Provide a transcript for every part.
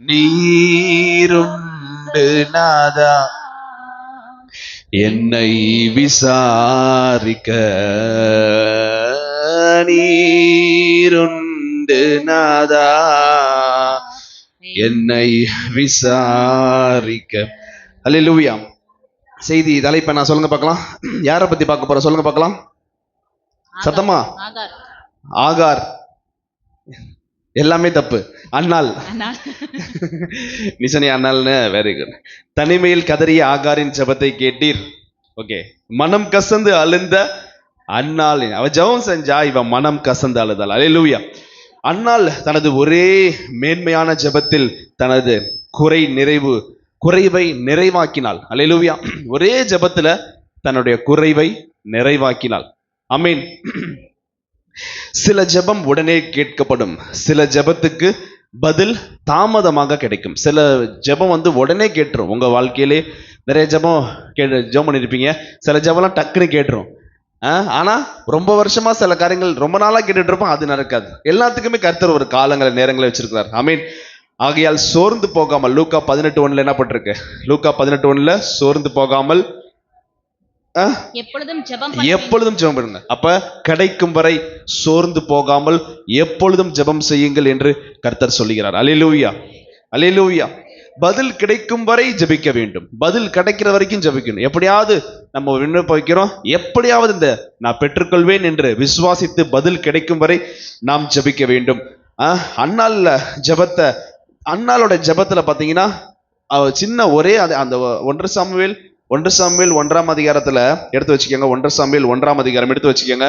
நீருண்டு நாதா என்னை விசாரிக்க, நீருண்டு நாதா என்னை விசாரிக்க. அல்லேலூயா. செய்தி தலைப்பை நான் சொல்லுங்க பார்க்கலாம். யாரை பத்தி பார்க்க போறோம் சொல்லுங்க பார்க்கலாம். சத்தமா. ஆகார். எல்லாமே தப்பு. அன்னாள். நிசனி அன்னாள்னு வெரி குட். தனிமையில் கதறிய ஆகாரின் ஜெபத்தை கேட்டீர். ஓகே. மனம் கசந்து அழுந்த அன்னாள். அவ ஜெபம் செஞ்சா இவன் மனம் கசந்து அழுதாள். அல்லேலூயா. அன்னாள் தனது ஒரே மேன்மையான ஜெபத்தில் தனது குறைவை நிறைவாக்கினாள். அல்லேலூயா. ஒரே ஜெபத்துல தன்னுடைய குறைவை நிறைவாக்கினாள். ஆமென். சில ஜெபம் உடனே கேட்கப்படும், சில ஜெபத்துக்கு பதில் தாமதமாக கிடைக்கும். சில ஜெபம் உடனே கேட்டுரும். உங்க வாழ்க்கையிலே நிறைய ஜெபம் பண்ணிருப்பீங்க. சில ஜெபம்லாம் டக்குன்னு கேட்டுரும். ஆனா ரொம்ப வருஷமா சில காரியங்கள் ரொம்ப நாளா கேட்டுட்டு இருப்போம், அது நடக்காது. எல்லாத்துக்குமே கர்த்தர் ஒரு காலங்களை நேரங்களை வச்சிருக்கிறார். ஆமீன். ஆகையால் சோர்ந்து போகாமல், லூக்கா 18:1 என்ன பட்டிருக்கு? லூக்கா 18:1 சோர்ந்து போகாமல் எப்பொழுதும் ஜெபம் பண்ணுங்க. அப்ப கிடைக்கும் வரை சோர்ந்து போகாமல் எப்பொழுதும் ஜெபம் செய்யுங்கள் என்று கர்த்தர் சொல்லுகிறார். அல்லேலூயா, அல்லேலூயா. பதில் கிடைக்கும் வரை ஜெபிக்க வேண்டும். பதில் கிடைக்கிற வரைக்கும் ஜெபிக்கணும். எப்படியாவது நம்ம விண்ணப்பம் வைக்கிறோம், எப்படியாவது நான் பெற்றுக்கொள்வேன் என்று விசுவாசித்து பதில் கிடைக்கும் வரை நாம் ஜெபிக்க வேண்டும். அன்னாளோட ஜெபத்துல பாத்தீங்கன்னா சின்ன ஒரே அந்த 1 சாமுவேல் 1ஆம் அதிகாரத்துல எடுத்து வச்சுக்கோங்க. 1 சாமுவேல் 1ஆம் அதிகாரம் எடுத்து வச்சுக்கோங்க.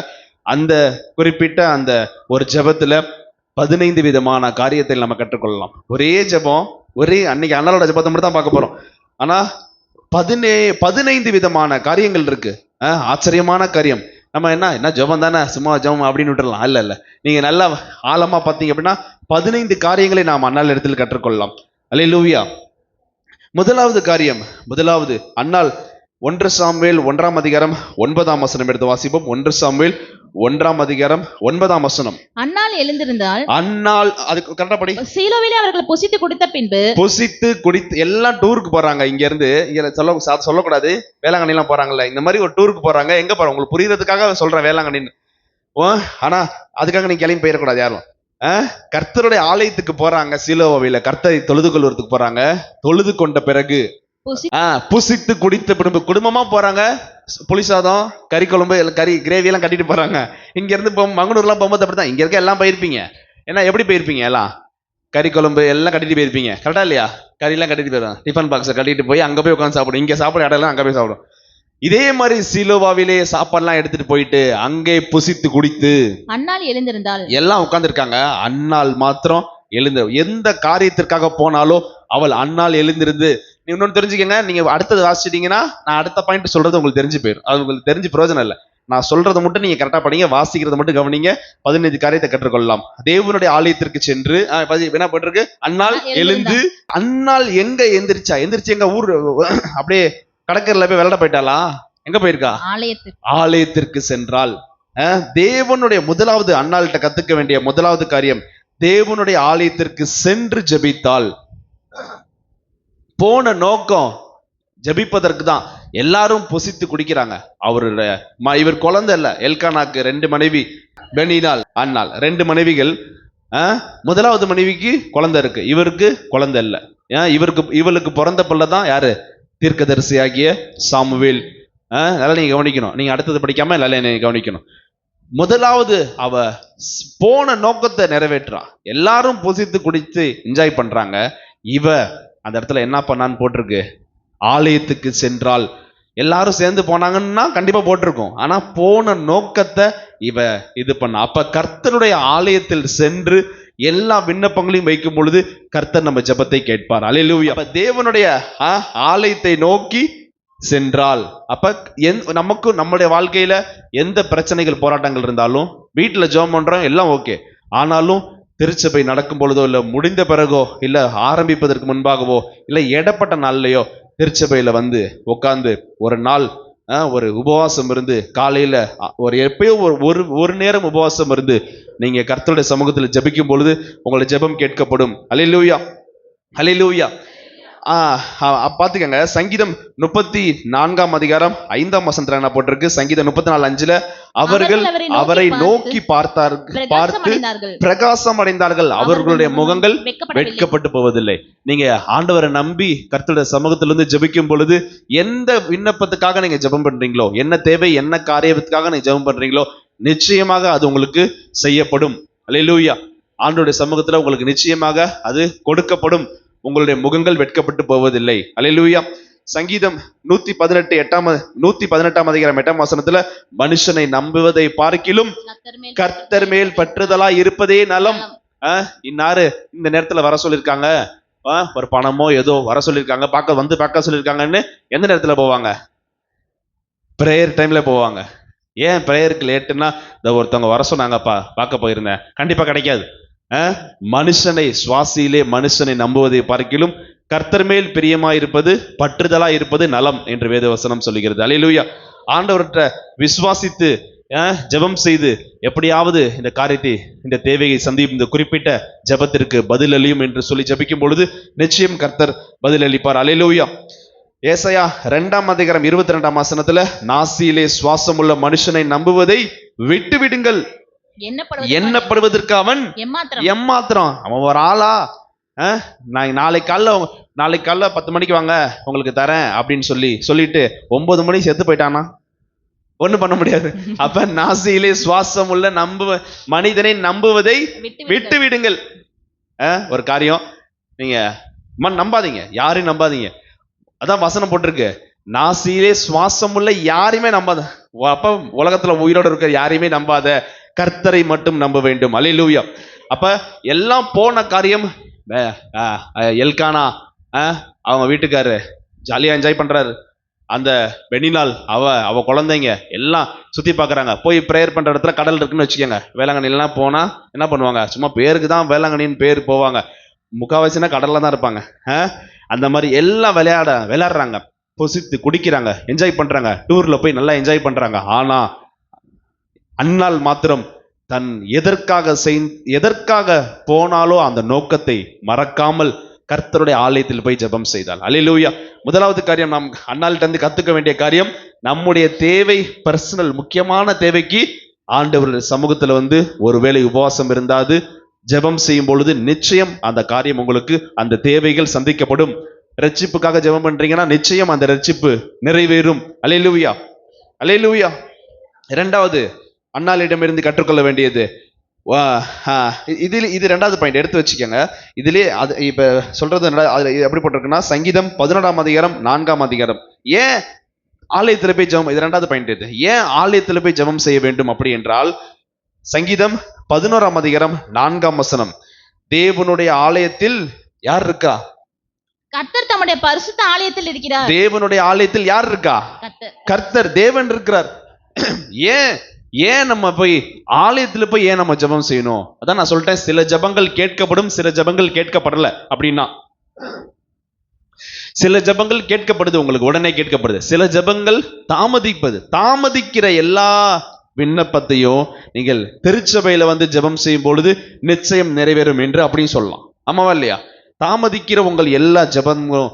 அந்த குறிப்பிட்ட அந்த ஒரு ஜெபத்துல 15 விதமான காரியத்தை நம்ம கற்றுக்கொள்ளலாம். ஒரே ஜெபம், அன்னைக்கு அண்ணலோட ஜெபத்தை மட்டும் தான் பார்க்க போறோம். ஆனா 15 விதமான காரியங்கள் இருக்கு. ஆச்சரியமான காரியம். நம்ம என்ன ஜெபம் தானே, சும்மா ஜெபம் அப்படின்னு விட்டுறலாம். இல்ல, நீங்க நல்லா ஆழமா பார்த்தீங்க அப்படின்னா 15 காரியங்களை நாம் அண்ணாள் இடத்தில் கற்றுக்கொள்ளலாம். அல்லேலூயா. முதலாவது அன்னாள் 1 சாமுவேல் 1ஆம் அதிகாரம் 9ஆம் வசனம் எடுத்து வாசிப்போம். 1 சாமுவேல் 1ஆம் அதிகாரம் 9ஆம் வசனம். அன்னாள் எழுந்திருந்தாள். அன்னாள், அதுக்கு கரெக்டா படி. சீலோவிலே அவர்கள் புசித்து குடித்து எல்லாம் டூருக்கு போறாங்க. இங்க இருந்து இங்க சொல்லக்கூடாது, வேளாங்கண்ணி எல்லாம் போறாங்கல்ல, இந்த மாதிரி ஒரு டூருக்கு போறாங்க. எங்க போறாங்க உங்களுக்கு புரியுறதுக்காக சொல்றேன், வேளாங்கண்ணின்னு. ஆனா அதுக்காக நீங்க கிளம்பி போயிடக்கூடாது யாரும். கர்த்தருடைய ஆலயத்துக்கு போறாங்க. சீலோவில கர்த்தரை தொழுது கொள்வதற்கு போறாங்க. தொழுது கொண்ட பிறகு புசித்து குடித்த குடும்பமா போறாங்க. புளிசாதம், கறி குழம்பு, கிரேவி எல்லாம் கட்டிட்டு போறாங்க. இங்க இருந்து மங்கனூர்லாம் போகும்போது அப்படித்தான். இங்க இருக்க எல்லாம் போயிருப்பீங்க. ஏன்னா எப்படி போயிருப்பீங்க? எல்லாம் கறி குழம்பு எல்லாம் கட்டிட்டு போயிருப்பீங்க. கரெக்டா இல்லையா? கறி எல்லாம் கட்டிட்டு போயிருவாங்க. டிஃபன் பாக்ஸை கட்டிட்டு போய் அங்க போய் உட்காந்து சாப்பிடும். இங்க சாப்பிட இடம் எல்லாம் அங்க போய் சாப்பிடும். இதே மாதிரி சீலோவாவிலே சாப்பாடுலாம் எடுத்துட்டு போயிட்டு அங்கே புசித்து குடித்து அன்னாள் எழுந்திருந்தாள். எல்லாம் உட்கார்ந்து இருக்காங்க. அன்னாள் மாத்திரம் எந்த காரியத்திற்காக போனாலும் அவள் அன்னாள் எழுந்திருந்து. நீ இன்னொன்னு தெரிஞ்சுக்கங்க, நீங்க அடுத்தது வாசிச்சிட்டீங்கன்னா நான் அடுத்த பாயிண்ட் சொல்றது உங்களுக்கு தெரிஞ்சு போயிடும். அது உங்களுக்கு தெரிஞ்சு பிரயோஜனம் இல்லை. நான் சொல்றதை மட்டும் நீங்க கரெக்டா படிங்க, வாசிக்கிறத மட்டும் கவனிங்க. 15 காரியத்தை கற்றுக்கொள்ளலாம். தேவனுடைய ஆலயத்திற்கு சென்று என்ன போட்டிருக்கு? அன்னாள் எழுந்து. அன்னாள் எங்க எந்திரிச்சு எங்க ஊர் அப்படியே கடற்கரையில போய் விளையாட போயிட்டாளா? எங்க போயிருக்கா? ஆலயத்திற்கு சென்றால். தேவனுடைய முதலாவது அன்னாள்கிட்ட கத்துக்க வேண்டிய முதலாவது காரியம், தேவனுடைய ஆலயத்திற்கு சென்று ஜெபித்தாள். போன நோக்கம் ஜெபிப்பதற்கு தான். எல்லாரும் புசித்து குடிக்கிறாங்க. இவர் குழந்தை இல்ல. எல்கானாக்கு 2 மனைவி, பெனினால், அன்னாள் 2 மனைவிகள். முதலாவது மனைவிக்கு குழந்தை இருக்கு, இவருக்கு குழந்தை இல்ல. இவளுக்கு பிறந்த பிள்ளை தான் யாரு? தீர்க்கதரிசியாகிய சாமுவேல். நல்லா நீங்க கவனிக்கணும். நீங்க அடுத்தது படிக்காம நல்லா நீங்க கவனிக்கணும். முதலாவது அவ போன நோக்கத்தை நிறைவேற்றா. எல்லாரும் புசித்து குடித்து என்ஜாய் பண்றாங்க. இவ அந்த இடத்துல என்ன பண்ணான்னு போட்டிருக்கு? ஆலயத்துக்கு சென்றால். எல்லாரும் சேர்ந்து போனாங்கன்னா கண்டிப்பா போட்டிருக்கும். ஆனா போன நோக்கத்தை இவ இது பண்ண. அப்ப கர்த்தருடைய ஆலயத்தில் சென்று எல்லா விண்ணப்பங்களையும் வைக்கும் பொழுது கர்த்தர் நம்ம ஜெபத்தை கேட்பார். அல்லேலூயா. அப்ப தேவனுடைய ஆலயத்தை நோக்கி சென்றால், அப்ப நமக்கு நம்முடைய வாழ்க்கையில எந்த பிரச்சனைகள் போராட்டங்கள் இருந்தாலும் வீட்டுல ஜெபம் பண்றோம், எல்லாம் ஓகே. ஆனாலும் திருச்சபை நடக்கும் பொழுதோ, இல்ல முடிந்த பிறகோ, இல்ல ஆரம்பிப்பதற்கு முன்பாகவோ, இல்ல இடப்பட்ட நாள்லயோ திருச்சபையில உட்கார்ந்து ஒரு நாள் ஒரு உபவாசம் இருந்து, காலையில எப்பயோ ஒரு நேரம் உபவாசம் இருந்து நீங்க கர்த்தருடைய சமூகத்தில் ஜெபிக்கும் பொழுது உங்களுடைய ஜெபம் கேட்கப்படும். அல்லேலூயா. ஹல்லேலூயா. பாத்துக்கங்க, சங்கீதம் 34 அதிகாரம் 5 வசனத்துல என்ன போட்டிருக்கு? சங்கீதம் 34:5 அவர்கள் அவரை நோக்கி பார்த்து பிரகாசம் அடைந்தார்கள், அவர்களுடைய முகங்கள் வெட்கப்பட்டு போவதில்லை. நீங்க ஆண்டவரை நம்பி கர்த்தருடைய சமூகத்திலிருந்து ஜெபிக்கும் பொழுது எந்த விண்ணப்பத்துக்காக நீங்க ஜெபம் பண்றீங்களோ, என்ன தேவை, என்ன காரியத்துக்காக நீங்க ஜெபம் பண்றீங்களோ, நிச்சயமாக அது உங்களுக்கு செய்யப்படும். அல்லேலூயா. ஆண்டவருடைய சமூகத்துல உங்களுக்கு நிச்சயமாக அது கொடுக்கப்படும். உங்களுடைய முகங்கள் வெட்கப்பட்டு போவதில்லை. அல்லேலூயா. சங்கீதம் 118 அதிகாரம் 8 வசனத்துல மனுஷனை நம்புவதை பார்க்கிலும் கர்த்தர் மேல் பற்றுதலா இருப்பதே நலம். இன்னாரு இந்த நேரத்துல வர சொல்லிருக்காங்க, ஒரு பணமோ ஏதோ வர சொல்லிருக்காங்க, பார்க்க சொல்லிருக்காங்கன்னு எந்த நேரத்துல போவாங்க? பிரேயர் டைம்ல போவாங்க. ஏன் பிரேயருக்கு லேட்டுன்னா, இந்த ஒருத்தவங்க வர சொன்னாங்கப்பா, பார்க்க போயிருந்தேன், கண்டிப்பா கிடைக்காது. மனுஷனை சுவாசியிலே மனுஷனை நம்புவதை பார்க்கிலும் கர்த்தர் மேல் பிரியமா இருப்பது, பற்றுதலா இருப்பது நலம் என்று வேதவசனம் சொல்லுகிறது. அல்லேலூயா. ஆண்டவர்கிட்ட விசுவாசித்து ஜெபம் செய்து எப்படியாவது இந்த காரியத்தை, இந்த தேவையை இந்த குறிப்பிட்ட ஜெபத்திற்கு பதில் அளியும் என்று சொல்லி ஜெபிக்கும் பொழுது நிச்சயம் கர்த்தர் பதில் அளிப்பார். அல்லேலூயா. ஏசாயா 2 அதிகாரம் 22 வசனத்துல நாசியிலே சுவாசம் உள்ள மனுஷனை நம்புவதை விட்டு விடுங்கள், எண்ணப்படுவதற்கு அவன் எம்மாத்திரம். அவன் ஒரு ஆளா? நாளைக்கு காலைல 10 மணிக்கு வாங்க உங்களுக்கு தரேன் அப்படின்னு சொல்லிட்டு 9 மணிக்கு செத்து போயிட்டானா ஒண்ணும் பண்ண முடியாது. அப்ப நாசியிலே சுவாசம் உள்ள மனிதனை நம்புவதை விட்டு விடுங்கள். ஒரு காரியம் நீங்க நம்பாதீங்க, யாரையும் நம்பாதீங்க. அதான் வசனம் போட்டிருக்கு, நாசியிலே சுவாசம் உள்ள யாரையுமே நம்பாத. அப்ப உலகத்துல உயிரோட இருக்கிற யாரையுமே நம்பாத, கர்த்தரை மட்டும் நம்ப வேண்டும். அல்லேலூயா. அப்ப எல்லாம் போன காரியம். எல்கானா அவங்க வீட்டுக்காரு ஜாலியா என்ஜாய் பண்றாரு. அந்த பெனினால் அவ குழந்தைங்க எல்லாம் சுத்தி பாக்குறாங்க. போய் பிரேயர் பண்ற இடத்துல கடல் இருக்குன்னு வச்சுக்கோங்க. வேளாங்கண்ணிலாம் போனா என்ன பண்ணுவாங்க? சும்மா பேருக்கு தான் வேளாங்கண்ணின்னு பேர் போவாங்க, முக்காவாசினா கடல்ல தான் இருப்பாங்க. அந்த மாதிரி எல்லாம் விளையாடுறாங்க, பொசித்து குடிக்கிறாங்க, என்ஜாய் பண்றாங்க, டூர்ல போய் நல்லா என்ஜாய் பண்றாங்க. ஆனா அன்னாள் மாத்திரம் தன் எதற்காக போனாலோ அந்த நோக்கத்தை மறக்காமல் கர்த்தருடைய ஆலயத்தில் போய் ஜெபம் செய்தாள். அல்லேலூயா. முதலாவது காரியம், நாம் அன்னாள்கிட்ட இருந்து கத்துக்க வேண்டிய காரியம், நம்முடைய தேவை, பர்சனல் முக்கியமான தேவைக்கு ஆண்டவருடைய சமூகத்துல ஒருவேளை உபவாசம் இருந்தாது ஜெபம் செய்யும் பொழுது நிச்சயம் அந்த காரியம் உங்களுக்கு, அந்த தேவைகள் சந்திக்கப்படும். ரட்சிப்புக்காக ஜெபம் பண்றீங்கன்னா நிச்சயம் அந்த ரட்சிப்பு நிறைவேறும். அல்லேலூயா. அல்லேலூயா. இரண்டாவது, அன்னாளிடமிருந்து கற்றுக்கொள்ள வேண்டியது, இது 2வது பாயிண்ட் எடுத்து வச்சுக்கோங்க. இதுலயே அது இப்ப சொல்றது எப்படி போட்டிருக்குன்னா, சங்கீதம் 11 அதிகாரம் 4 அதிகாரம். ஏன் ஆலயத்துல போய் ஜெபம், இது 2வது பாயிண்ட். இது ஏன் ஆலயத்துல போய் ஜெபம் செய்ய வேண்டும் அப்படி என்றால், சங்கீதம் 11 அதிகாரம் 4 வசனம், தேவனுடைய ஆலயத்தில் யார் இருக்கா? கர்த்தர் தம்முடைய பரிசுத்த ஆலயத்தில் இருக்கிறார். தேவனுடைய ஆலயத்தில் யார் இருக்கா? கர்த்தர், தேவன் இருக்கிறார். ஏன் நம்ம போய் ஆலயத்துல போய் ஏன் நம்ம ஜெபம் செய்யணும்? அதான் நான் சொல்லிட்டேன், சில ஜெபங்கள் கேட்கப்படும், சில ஜெபங்கள் கேட்கப்படல. அப்படின்னா சில ஜெபங்கள் கேட்கப்படுது, உங்களுக்கு உடனே கேட்கப்படுது. சில ஜெபங்கள் தாமதிக்கிற எல்லா விண்ணப்பத்தையும் நீங்கள் திருச்சபையில ஜெபம் செய்யும் பொழுது நிச்சயம் நிறைவேறும் என்று அப்படின்னு சொல்லலாம். ஆமாவா இல்லையா? தாமதிக்கிற உங்கள் எல்லா ஜெபங்களும்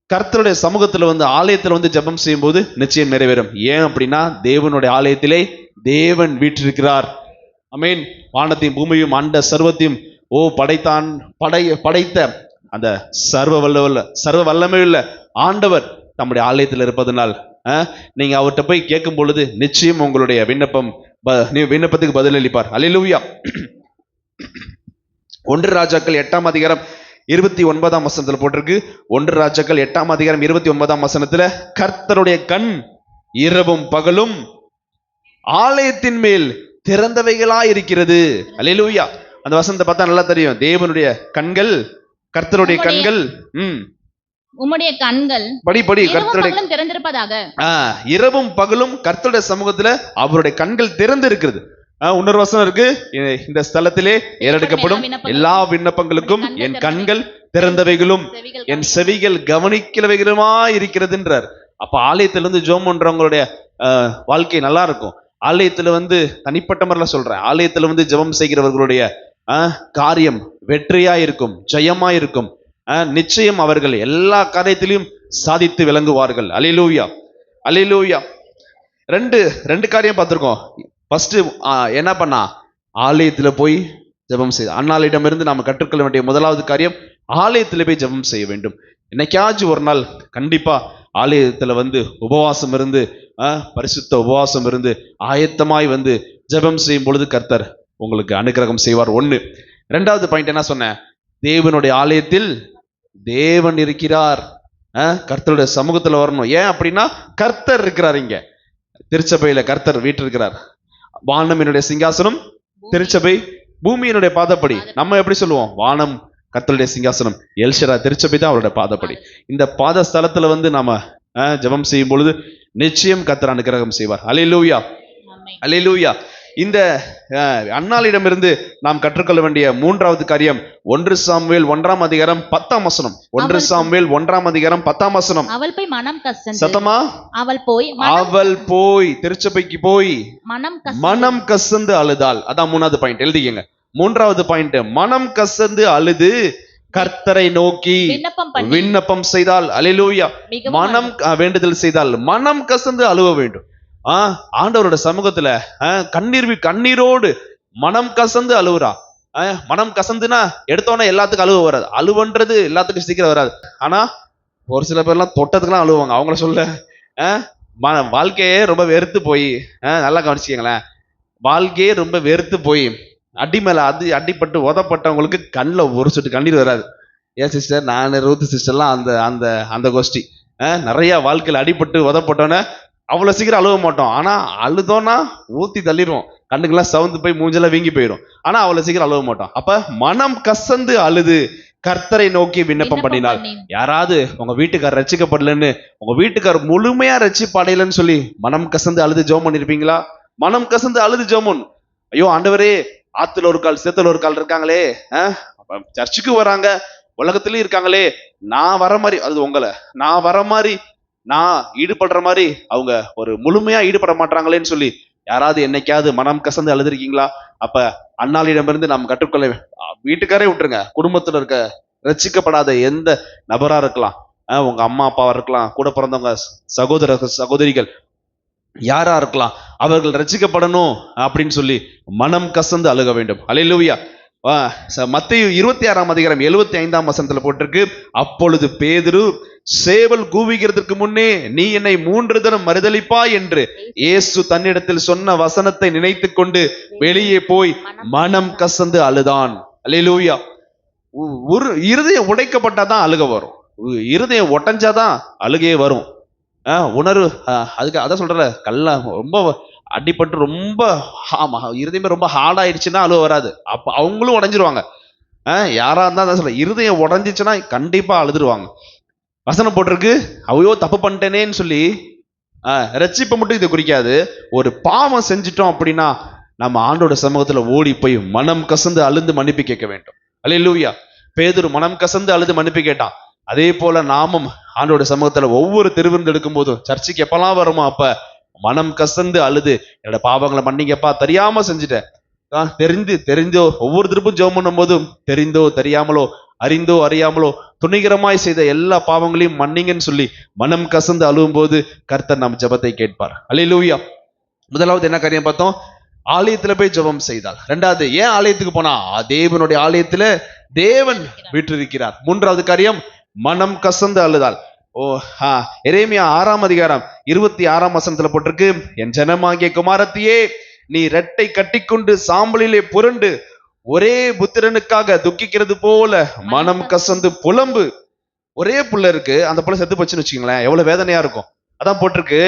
கர்த்தருடைய சமூகத்துல ஆலயத்துல ஜெபம் செய்யும் போது நிச்சயம் நிறைவேறும். ஏன் அப்படின்னா, தேவனுடைய ஆலயத்திலே தேவன் வீற்றிருக்கிறார். ஆமென். வானத்தையும் பூமியும் அண்ட சர்வத்தையும் படைத்த அந்த சர்வ வல்லமையுள்ள ஆண்டவர் நம்முடைய ஆலயத்தில் இருப்பதனால் நீங்க அவர்கிட்ட போய் கேட்கும் பொழுது நிச்சயம் உங்களுடைய விண்ணப்பத்துக்கு பதிலளிப்பார். அல்லேலூயா. 1 ராஜாக்கள் 8 அதிகாரம் 29 வசனத்துல போட்டிருக்கு. 1 ராஜாக்கள் 8 அதிகாரம் 29 வசனத்துல, கர்த்தருடைய கண் இரவும் பகலும் ஆலயத்தின் மேல் திறந்தவைகளா இருக்கிறது. அல்லேலூயா. அந்த வசனத்தை பார்த்தா நல்லா தெரியும். தேவனுடைய கண்கள், கர்த்தருடைய கண்கள், உம்முடைய கண்கள் படி கர்த்தருடைய திறந்திருப்பதாக. இரவும் பகலும் கர்த்தருடைய சமூகத்துல அவருடைய கண்கள் திறந்து இருக்கிறது. இன்னொரு வசனம் இருக்கு, இந்த ஸ்தலத்திலே ஏறெடுக்கப்படும் எல்லா விண்ணப்பங்களுக்கும் என் கண்கள் திறந்தவைகளும் என் செவிகள் கவனிக்கிறவைகளுமா இருக்கிறதுன்றார். அப்ப ஆலயத்துல ஜெபம் பண்றவங்களுடைய வாழ்க்கை நல்லா இருக்கும். ஆலயத்துல தனிப்பட்ட முறையில சொல்றேன், ஆலயத்துல ஜெபம் செய்கிறவர்களுடைய காரியம் வெற்றியா இருக்கும், ஜெயமா இருக்கும். நிச்சயம் அவர்கள் எல்லா காரியத்திலும் சாதித்து விளங்குவார்கள். அல்லேலூயா, அல்லேலூயா. ரெண்டு காரியம் பார்த்திருக்கோம். ஃபர்ஸ்ட் என்ன பண்ணா, ஆலயத்துல போய் ஜெபம் செய்த அன்னாளிடமிருந்து நாம கற்றுக்கொள்ள வேண்டிய முதலாவது காரியம், ஆலயத்துல போய் ஜெபம் செய்ய வேண்டும். என்னைக்காச்சும் ஒரு நாள் கண்டிப்பா ஆலயத்துல வந்து உபவாசம் இருந்து பரிசுத்த உபவாசம் இருந்து ஆயத்தமாய் வந்து ஜெபம் செய்யும் பொழுது கர்த்தர் உங்களுக்கு அனுக்கிரகம் செய்வார். ஒண்ணு. ரெண்டாவது பாயிண்ட் என்ன சொன்னேன், தேவனுடைய ஆலயத்தில் தேவன் இருக்கிறார். கர்த்தருடைய சமூகத்துல வரணும். ஏன் அப்படின்னா கர்த்தர் இருக்கிறார். இங்க திருச்சபையில கர்த்தர் வீற்றிருக்கிறார். வானம் என்னுடைய சிங்காசனம், திருச்சபை பூமியினுடைய பாதப்படி. நம்ம எப்படி சொல்லுவோம், வானம் கர்த்தருடைய சிங்காசனம், எல்ஷரா திருச்சபை தான் அவருடைய பாதப்படி. இந்த பாத ஸ்தலத்துல வந்து நாம ஜெபம் செய்யும் பொழுது நிச்சயம் கர்த்தர் அனுக்கிரகம் செய்வார். அல்லேலூயா, அல்லேலூயா. இந்த அன்னாளிடமிருந்து நாம் கற்றுக்கொள்ள வேண்டிய மூன்றாவது காரியம் 1 சாமுவேல் 1ஆம் அதிகாரம் 10ஆம் வசனம். 1 சாமுவேல் 1ஆம் அதிகாரம் 10ஆம் வசனம். அவள் போய் மனம் கசந்து, சத்தமா, அவள் போய் திருச்சபைக்கு போய் மனம் கசந்து அழுதாள். அதான் மூணாவது பாயிண்ட், எழுதிக்கங்க. மூன்றாவது பாயிண்ட், மனம் கசந்து அழுது கர்த்தரை நோக்கி விண்ணப்பம் செய்தால். அல்லேலூயா. மனம் வேண்டுதல் செய்தால், மனம் கசந்து அழுவ வேண்டும். ஆண்டவரோட சமூகத்துல கண்ணீரோடு மனம் கசந்து அழுவுறா. மனம் கசந்துனா எடுத்தோன்னே எல்லாத்துக்கும் அழுவ வராது. அழுவன்றது எல்லாத்துக்கும் சீக்கிரம் வராது. ஆனா ஒரு சில பேர்லாம் தொட்டதுக்கெல்லாம் அழுவாங்க. அவங்கள சொல்ல வாழ்க்கையே ரொம்ப வெறுத்து போய், நல்லா கவனிச்சுக்கங்களேன், வாழ்க்கையே ரொம்ப வெறுத்து போய் அடி மேல அடிப்பட்டு உதப்பட்டவங்களுக்கு கண்ணில் ஒரு சொட்டு கண்ணீர் வராது. ஏன் சிஸ்டர், நான் ரூத்து சிஸ்டர்லாம் அந்த அந்த அந்த கோஷ்டி. நிறைய வாழ்க்கையில் அடிப்பட்டு உதப்பட்டோன்னே அவ்வளவு சீக்கிரம் அழுவ மாட்டோம். ஆனா அழுதோன்னா ஊத்தி தள்ளிடுவோம், கண்ணுக்கெல்லாம் சவுந்து போய் மூஞ்செல்லாம் வீங்கி போயிடும். ஆனா அவ்வளவு சீக்கிரம் அழுவ மாட்டோம். அப்ப மனம் கசந்து அழுது கர்த்தரை நோக்கி விண்ணப்பம் பண்ணினாள். யாராவது உங்க வீட்டுக்காரர் ரட்சிக்கப்படலன்னு, உங்க வீட்டுக்காரர் முழுமையா ரட்சிப்படையலன்னு சொல்லி மனம் கசந்து அழுது ஜெபம் பண்ணிருப்பீங்களா? மனம் கசந்து அழுது ஜெபம், ஐயோ ஆண்டவரே, ஆத்துல ஒரு கால் சேத்துல ஒரு கால் இருக்காங்களே, சர்ச்சுக்கு வராங்க, உலகத்திலயும் இருக்காங்களே, நான் வர மாதிரி, அது உங்களை நான் வர மாதிரி, நான் ஈடுபடுற மாதிரி அவங்க ஒரு முழுமையா ஈடுபட மாட்டாங்களேன்னு சொல்லி யாராவது என்னைக்காவது மனம் கசந்து அழுதுருக்கீங்களா? அப்ப அன்னாளிடமிருந்து நாம் கற்றுக்கொள்ள, வீட்டுக்காரே விட்டுருங்க, குடும்பத்துல இருக்க ரட்சிக்கப்படாத எந்த நபரா இருக்கலாம், உங்க அம்மா அப்பாவா இருக்கலாம், கூட பிறந்தவங்க சகோதர சகோதரிகள் யாரா இருக்கலாம், அவர்கள் ரட்சிக்கப்படணும் அப்படின்னு சொல்லி மனம் கசந்து அழுக வேண்டும். அல்லேலூயா. மத்தேயு 26ஆம் அதிகாரம் 75ஆம் வசனத்துல போட்டிருக்கு, அப்பொழுது பேதுரு சேவல் கூவுகிறதுக்கு முன்னே நீ என்னை 3 தரம் மறுதலிப்பாய் என்று இயேசு தன்னிடத்தில் சொன்ன வசனத்தை நினைத்து கொண்டு வெளியே போய் மனம் கசந்து அழுதான். அல்லேலூயா. ஒரு இருதயம் உடைக்கப்பட்டாதான் அழுக வரும். இருதயம் ஒட்டஞ்சாதான் அழுகையே வரும். உணர்வு அதுக்கு அதான் சொல்ற, கல்ல ரொம்ப அடிப்பட்டு ரொம்ப இருதயமே ரொம்ப ஹார்ட் ஆயிடுச்சுன்னா அழுவ வராது. அப்ப அவங்களும் உடைஞ்சிருவாங்க. யாரா இருந்தா அதான் சொல்ற, இருதயம் உடஞ்சிச்சுன்னா கண்டிப்பா அழுதுருவாங்க. வசனம் போட்டிருக்கு, அவையோ தப்பு பண்ணிட்டேனேன்னு சொல்லி. ரட்சிப்பை மட்டும் இது குறிக்காது, ஒரு பாவம் செஞ்சிட்டோம் அப்படின்னா நம்ம ஆண்டோட சமூகத்துல ஓடி போய் மனம் கசந்து அழுந்து மன்னிப்பு கேட்க வேண்டும். அல்லேலூயா. பேதுரு மனம் கசந்து அழுது மன்னிப்பு கேட்டான். அதே போல நாமும் ஆண்டோட சமூகத்துல ஒவ்வொரு திருவிருந்து எடுக்கும் போதும், சர்ச்சைக்கு எப்பெல்லாம் வருமோ அப்ப மனம் கசந்து அழுது, என்னோட பாவங்களை மன்னிங்கப்பா, தெரியாம செஞ்சுட்டேன், தெரிந்தோ ஒவ்வொரு திருப்பும் ஜெபம் பண்ணும் போதும் தெரிந்தோ தெரியாமலோ அறிந்தோ அறியாமலோ துணிகரமாய் செய்த எல்லா பாவங்களையும் மன்னிங்கன்னு சொல்லி மனம் கசந்து அழுவும் போது கர்த்தர் நம் ஜெபத்தை கேட்பார். அல்லேலூயா. முதலாவது என்ன காரியம் பார்த்தோம், ஆலயத்துல போய் ஜெபம் செய்தால். ரெண்டாவது, ஏன் ஆலயத்துக்கு போனா, தேவனுடைய ஆலயத்துல தேவன் வீற்றிருக்கிறார். மூன்றாவது காரியம், மனம் கசந்து அழுதால். எரேமியா 6ஆம் அதிகாரம் 26ஆம் வசனத்துல போட்டிருக்கு, என் ஜனமாகிய குமாரத்தியே, நீ ரெட்டை கட்டிக்கொண்டு சாம்பலிலே புரண்டு ஒரே புத்திரனுக்காக துக்கிக்கிறது போல மனம் கசந்து புலம்பு. ஒரே புள்ள இருக்கு, அந்த புள்ள செத்து போச்சுன்னு வச்சுக்கீங்களேன், எவ்வளவு வேதனையா இருக்கும். அதான் போட்டிருக்கு,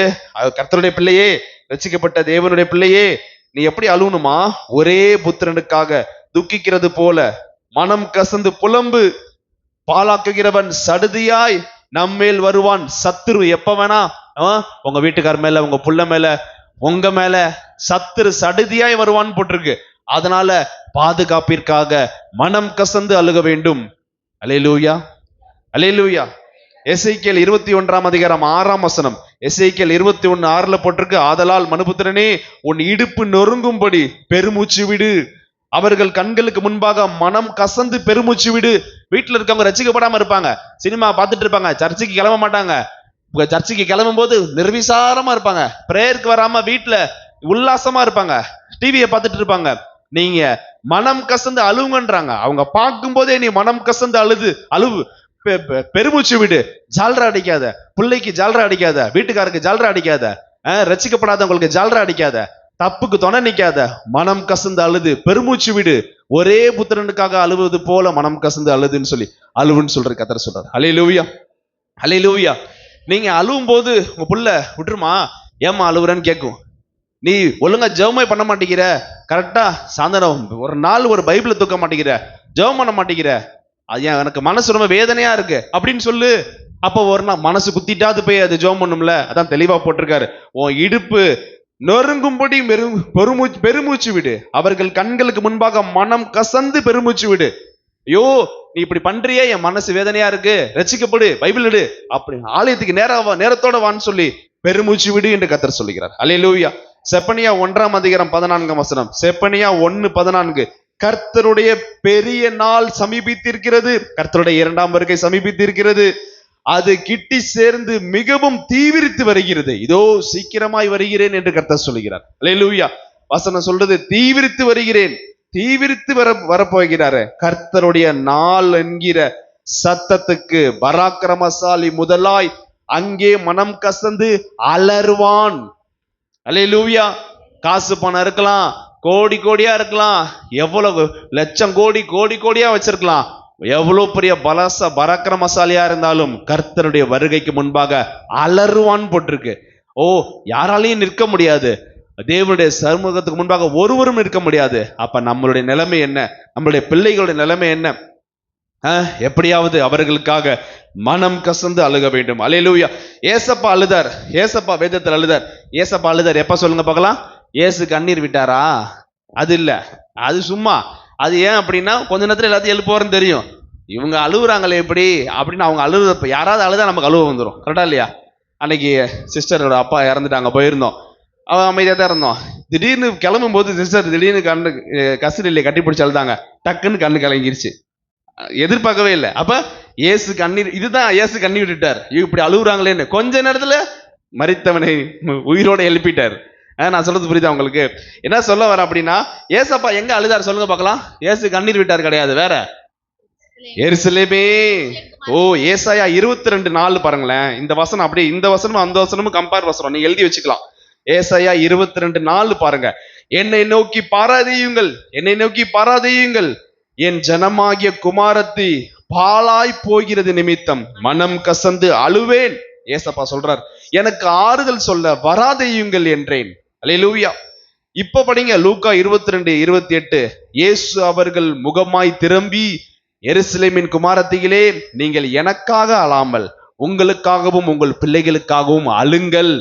கர்த்தருடைய பிள்ளையே, ரட்சிக்கப்பட்ட தேவனுடைய பிள்ளையே, நீ எப்படி அழுவணுமா, ஒரே புத்திரனுக்காக துக்கிக்கிறது போல மனம் கசந்து புலம்பு. பாலாக்குகிறவன் சடுதியாய் நம்மேல் வருவான். சத்துரு எப்ப வேணா உங்க வீட்டுக்கார மேல, உங்க புள்ள மேல, உங்க மேல சத்துரு சடுதியாய் வருவான்னு போட்டிருக்கு. அதனால பாதுகாப்பிற்காக மனம் கசந்து அழுக வேண்டும். அல்லேலூயா, அல்லேலூயா. எசேக்கியேல் 21ஆம் அதிகாரம் 6ஆம் வசனம், எசேக்கியேல் 21:6 போட்டிருக்கு, ஆதலால் மனுபுத்திரனே, உன் இடுப்பு நொறுங்கும்படி பெருமூச்சு விடு, அவர்கள் கண்களுக்கு முன்பாக மனம் கசந்து பெருமூச்சு விடு. வீட்டுல இருக்கவங்க ரட்சிக்கப்படாம இருப்பாங்க, சினிமா பார்த்துட்டு இருப்பாங்க, சர்ச்சுக்கு கிளம்ப மாட்டாங்க. சர்ச்சுக்கு கிளம்பும் போது நிர்விசாரமா இருப்பாங்க, பிரேயருக்கு வராம வீட்டுல உல்லாசமா இருப்பாங்க, டிவியை பார்த்துட்டு இருப்பாங்க. நீங்க மனம் கசந்து அழுவுங்கன்றாங்க. அவங்க பார்க்கும் போதே நீ மனம் கசந்து அழுவு, பெருமூச்சு விடு. ஜால்ரா அடிக்காத, பிள்ளைக்கு ஜால்ரா அடிக்காத, வீட்டுக்காருக்கு ஜால்ரா அடிக்காத, ரட்சிக்கப்படாதவங்களுக்கு ஜால்ரா அடிக்காத, தப்புக்கு துணை நிக்காத, மனம் கசந்து அழுது பெருமூச்சு விடு. ஒரே புத்திரனுக்காக அழுவது போல மனம் கசந்து அழுதுன்னு சொல்லி அழுவுன்னு சொல்ற கர்த்தர் சொல்றாரு. ஹல்லேலூயா, ஹல்லேலூயா. நீங்க அழுவும் போது உங்க புள்ள விட்டுருமா, ஏமா அழுவுறன்னு கேட்கும். நீ ஒழுங்கா ஜெபமே பண்ண மாட்டேங்கிற, கரெக்டா சாயந்தரம் ஒரு நாள் ஒரு பைபிளை தூக்க மாட்டேங்கிற, ஜெபம் பண்ண மாட்டேங்கிற, அது எனக்கு மனசு ரொம்ப வேதனையா இருக்கு அப்படின்னு சொல்லு. அப்ப ஒரு நாள் மனசு குத்திட்டாது போய் அது ஜெபம் பண்ணும்ல. அதான் தெளிவா போட்டிருக்காரு, உன் இடுப்பு நொறுங்கும்படி பெருமூச்சு விடு. அவர்கள் கண்களுக்கு முன்பாக மனம் கசந்து பெருமூச்சு விடு. ஐயோ நீ இப்படி பண்றியே, என் மனசு வேதனையா இருக்கு, ரட்சிக்கப்படு, பைபிள் எடு, அப்படி ஆலயத்துக்கு நேரத்தோட வான்னு சொல்லி பெருமூச்சு விடு என்று கர்த்தர் சொல்லுகிறார். அல்லேலூயா. செப்பனியா 1:14. செப்பனியா 1:14. கர்த்தருடைய பெரிய நாள் சமீபித்திருக்கிறது, கர்த்தருடைய 2ஆம் வருகை சமீபித்திருக்கிறது, அது கிட்டி சேர்ந்து மிகவும் தீவிரித்து வருகிறது. இதோ சீக்கிரமாய் வருகிறேன் என்று கர்த்தர் சொல்லுகிறார். அல்லேலூயா. வசனம் சொல்றது தீவிரித்து வருகிறேன், தீவிரித்து வரப்போகிறாரு. கர்த்தருடைய நாள் என்கிற சத்தத்துக்கு பராக்கிரமசாலி முதலாய் அங்கே மனம் கசந்து அலறுவான். அல்லேலூயா. காசு பணம் இருக்கலாம், கோடி கோடியா இருக்கலாம், எவ்வளவு லட்சம் கோடியா வச்சிருக்கலாம், எவ்வளவு பெரிய பராக்கிரமசாலியா இருந்தாலும் கர்த்தருடைய வருகைக்கு முன்பாக அலறுவான் போட்டிருக்கு. ஓ, யாராலையும் நிற்க முடியாது, தேவனுடைய சமூகத்துக்கு முன்பாக ஒருவரும் நிற்க முடியாது. அப்ப நம்மளுடைய நிலைமை என்ன, நம்மளுடைய பிள்ளைகளுடைய நிலைமை என்ன? எப்படியாவது அவர்களுக்காக மனம் கசந்து அழுக வேண்டும். அல்லேலூயா. ஏசப்பா அழுதார், ஏசப்பா வேதத்தில் அழுதார். ஏசப்பா அழுதார் எப்ப சொல்லுங்க பார்க்கலாம்? ஏசு கண்ணீர் விட்டாரா? அது இல்ல, அது சும்மா. அது ஏன் அப்படின்னா கொஞ்ச நேரத்துல எல்லாத்தையும் எழுப்புவாருன்னு தெரியும். இவங்க அழுகுறாங்களே எப்படி அப்படின்னு அவங்க அழுகுறப்ப யாராவது அழுதா நமக்கு அழுவ வந்துடும். கரெக்டா இல்லையா? அன்னைக்கு சிஸ்டரோட அப்பா இறந்துட்டாங்க, போயிருந்தோம், அவன் அமைதியா தான் இருந்தோம். திடீர்னு கிளம்பும் போது சிஸ்டர் திடீர்னு கஸ்டடியில கட்டி பிடிச்சி அழுதாங்க, டக்குன்னு கண்ணு கலங்கிருச்சு, எதிர்பார்க்கவே இல்லை. அப்ப ஏசு கண்ணீர், இதுதான் ஏசு கண்ணீர் விட்டுட்டார். இப்படி அழுகுறாங்களேன்னு கொஞ்ச நேரத்துல மரித்தவனை உயிரோட எழுப்பிட்டார். நான் சொல்றது புரியுதா உங்களுக்கு? என்ன சொல்ல வர அப்படின்னா, ஏசப்பா எங்க அழுதார் சொல்லுங்க பார்க்கலாம்? ஏசு கண்ணீர் விட்டார் கிடையாது, வேற எருசலேமே. ஓ, ஏசாயா 22:4 பாருங்களேன். இந்த வசனம் அப்படியே, இந்த வசனமும் அந்த வசனமும் கம்பேர் வசனம், நீங்க எழுதி வச்சுக்கலாம். ஏசாயா 22:4 பாருங்க. என்னை நோக்கி பாராதேயுங்கள், என்னை நோக்கி பாராதேயுங்கள், என் ஜனமாகிய குமாரத்தி பாழாய் போகிறது நிமித்தம் மனம் கசந்து அழுவேன். ஏசப்பா சொல்றார், எனக்கு ஆறுதல் சொல்ல வராதேயுங்கள் என்றேன். அல்லேலூயா. இப்ப படிங்க லூக்கா 22:28. இயேசு அவர்கள் முகமாய் திரும்பி, எருசலேமின் குமாரத்திகளே, நீங்கள் எனக்காக அழாமல் உங்களுக்காகவும் உங்கள் பிள்ளைகளுக்காகவும் அழுங்கள்.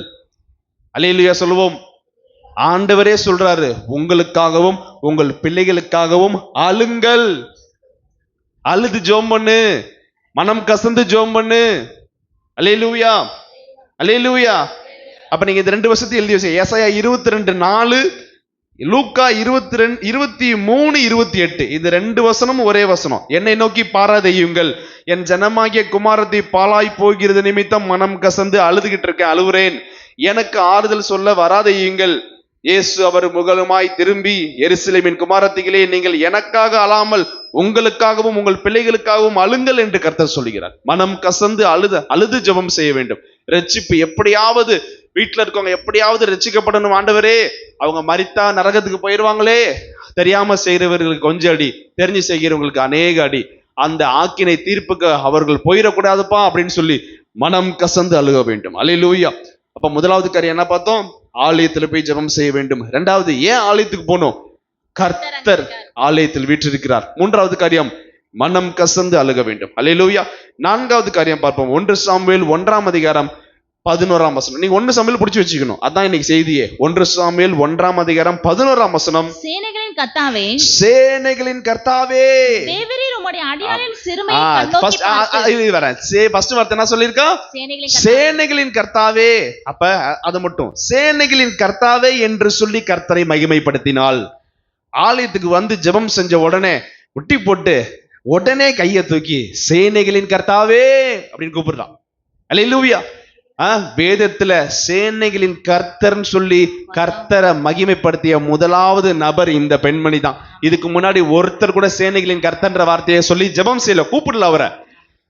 அல்லேலூயா சொல்லுவோம். ஆண்டவரே சொல்றாரு, உங்களுக்காகவும் உங்கள் பிள்ளைகளுக்காகவும் அழுங்கள். அழுது ஜெபம் பண்ணு, மனம் கசந்து ஜெபம் பண்ணு. அல்லேலூயா, அல்லேலூயா. அப்ப நீங்க இந்த 2 வருஷத்தை எழுதி வச்சு, ஏசாயா 22:4, லூக்கா 23:28. இந்த 2 வசனமும் ஒரே வசனம். என்னை நோக்கி பாராதேயுங்கள், என் ஜனமாகிய குமாரத்தை பாழாய் போகிறது நிமித்தம் மனம் கசந்து அழுதுகிட்டு இருக்கேன், அழுவுறேன், எனக்கு ஆறுதல் சொல்ல வராதேயுங்கள். இயேசு அவர் முகமாய் திரும்பி, எருசலேமின் குமாரத்திகளே, நீங்கள் எனக்காக அழாமல் உங்களுக்காகவும் உங்கள் பிள்ளைகளுக்காகவும் அழுங்கள் என்று கர்த்தர் சொல்லுகிறார். மனம் கசந்து அழுது ஜெபம் செய்ய வேண்டும். ரட்சிப்பு எப்படியாவது, வீட்டுல இருக்கவங்க எப்படியாவது ரட்சிக்கப்படணும். ஆண்டவரே, அவங்க மரித்தா நரகத்துக்கு போயிடுவாங்களே, தெரியாம செய்கிறவர்களுக்கு கொஞ்சம் அடி, தெரிஞ்சு செய்கிறவங்களுக்கு அநேக அடி, அந்த ஆக்கினை தீர்ப்புக்கு அவர்கள் போயிடக்கூடாதுப்பா அப்படின்னு சொல்லி மனம் கசந்து அழுக வேண்டும். அல்லேலூயா. அப்ப முதலாவது காரியம் என்ன பார்த்தோம்? ஆலயத்துல போய் ஜெபம் செய்ய வேண்டும். 2வது, ஏன் ஆலயத்துக்கு போனோம்? கர்த்தர் ஆலயத்தில் வீற்றிருக்கிறார். 3வது காரியம், மனம் கசந்து அழுக வேண்டும். அல்லேலூயா. 4வது காரியம் பார்ப்போம். 1 சாமுவேல் 1:11. நீங்க 1 சாமுவேல் புடிச்சு வச்சுக்கணும், அதான் இன்னைக்கு செய்தியே. 1 சாமுவேல் 1:11. சேனைகளின் கர்த்தாவே, சேனைகளின் கர்த்தாவே, தேவரீர் உம்முடைய அடியாரின் சிறுமையை ஃபர்ஸ்ட் வார்த்தை என்ன சொல்லிருக்கா? சேனைகளின் கர்த்தாவே. அப்ப அது மட்டும், சேனைகளின் கர்த்தாவே என்று சொல்லி கர்த்தரை மகிமைப்படுத்தினாள். ஆலயத்துக்கு வந்து ஜெபம் செஞ்ச உடனே முட்டி போட்டு உடனே கையை தூக்கி சேனைகளின் கர்த்தாவே அப்படின்னு கூப்பிடுறான். அல்லேலூயா. வேதத்துல சேனைகளின் கர்த்தர்ன்னு சொல்லி கர்த்தரை மகிமைப்படுத்திய முதலாவது நபர் இந்த பெண்மணி தான். இதுக்கு முன்னாடி ஒருத்தர் கூட சேனைகளின் கர்த்தர்ன்ற வார்த்தையை சொல்லி ஜெபம் செய்யல, கூப்பிடல அவரை.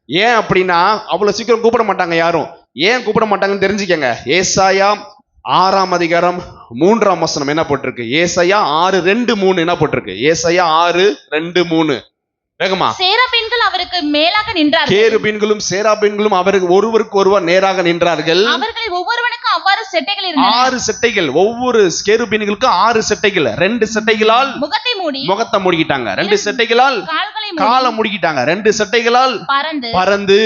ஏன் அப்படின்னா அவ்வளவு சீக்கிரம் கூப்பிட மாட்டாங்க யாரும். ஏன் கூப்பிட மாட்டாங்கன்னு தெரிஞ்சுக்கங்க. ஏசாயா 6ஆம் அதிகாரம் 3ஆம் வசனம் என்ன போட்டிருக்கு? ஏசாயா 6:2-3 என்ன போட்டிருக்கு? ஏசாயா 6:2-3 வேகமா. சேராபீன்கள் அவருக்கு மேலாக நின்றார்கள். கேருபீன்களும் சேராபீன்களும் அவருக்கு ஒருவருக்கு ஒருவர் நேராக நின்றார்கள். அவர்களில் ஒவ்வொருவனுக்கும் அவ்வாறு செட்டைகள் இருந்தன. 6 செட்டைகள். ஒவ்வொரு கேருபீன்களுக்கும் 6 செட்டைகள். 2 செட்டைகளால் முகத்தை மூடி முகத்தை மூடிக்கிட்டாங்க. 2 செட்டைகளால் காலை மூடிக்கிட்டாங்க. 2 செட்டைகளால் பறந்து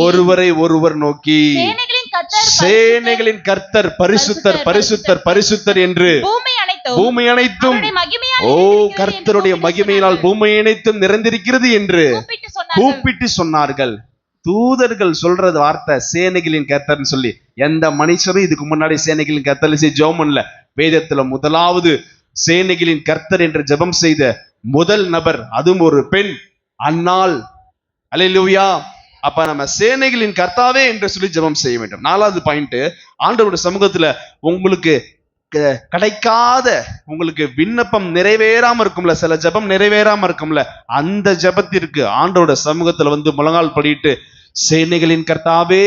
ஒருவரை ஒருவர் நோக்கி சேனைகளின் கர்த்தர் பரிசுத்தர் பரிசுத்தர் பரிசுத்தர் என்று பூமி அனைத்தும் கர்த்தருடைய மகிமையினால் பூமி அனைத்தும் நிறைந்திருக்கிறது என்று கூப்பிட்டு சொன்னார்கள். தூதர்கள் சொல்றது வார்த்தை சேனைகளின் கர்த்தர்னு சொல்லி. எந்த மனுஷரும் இதுக்கு முன்னாடி சேனைகளின் கர்த்தர் ஜெபம் இல்ல. வேதத்துல முதலாவது சேனைகளின் கர்த்தர் என்று ஜெபம் செய்த முதல் நபர், அதுவும் ஒரு பெண், அன்னாள். அல்லேலூயா. அப்ப நம்ம சேனைகளின் கர்த்தாவே என்று சொல்லி ஜெபம் செய்ய வேண்டும். 4வது பாயிண்ட், ஆண்டவருடைய சமூகத்துல உங்களுக்கு கிடைக்காத, உங்களுக்கு விண்ணப்பம் நிறைவேறாம இருக்கும்ல, சில ஜெபம் நிறைவேறாம இருக்கும்ல, அந்த ஜெபத்திற்கு ஆண்டவருடைய சமூகத்துல வந்து முழங்கால் படிட்டு சேனைகளின் கர்த்தாவே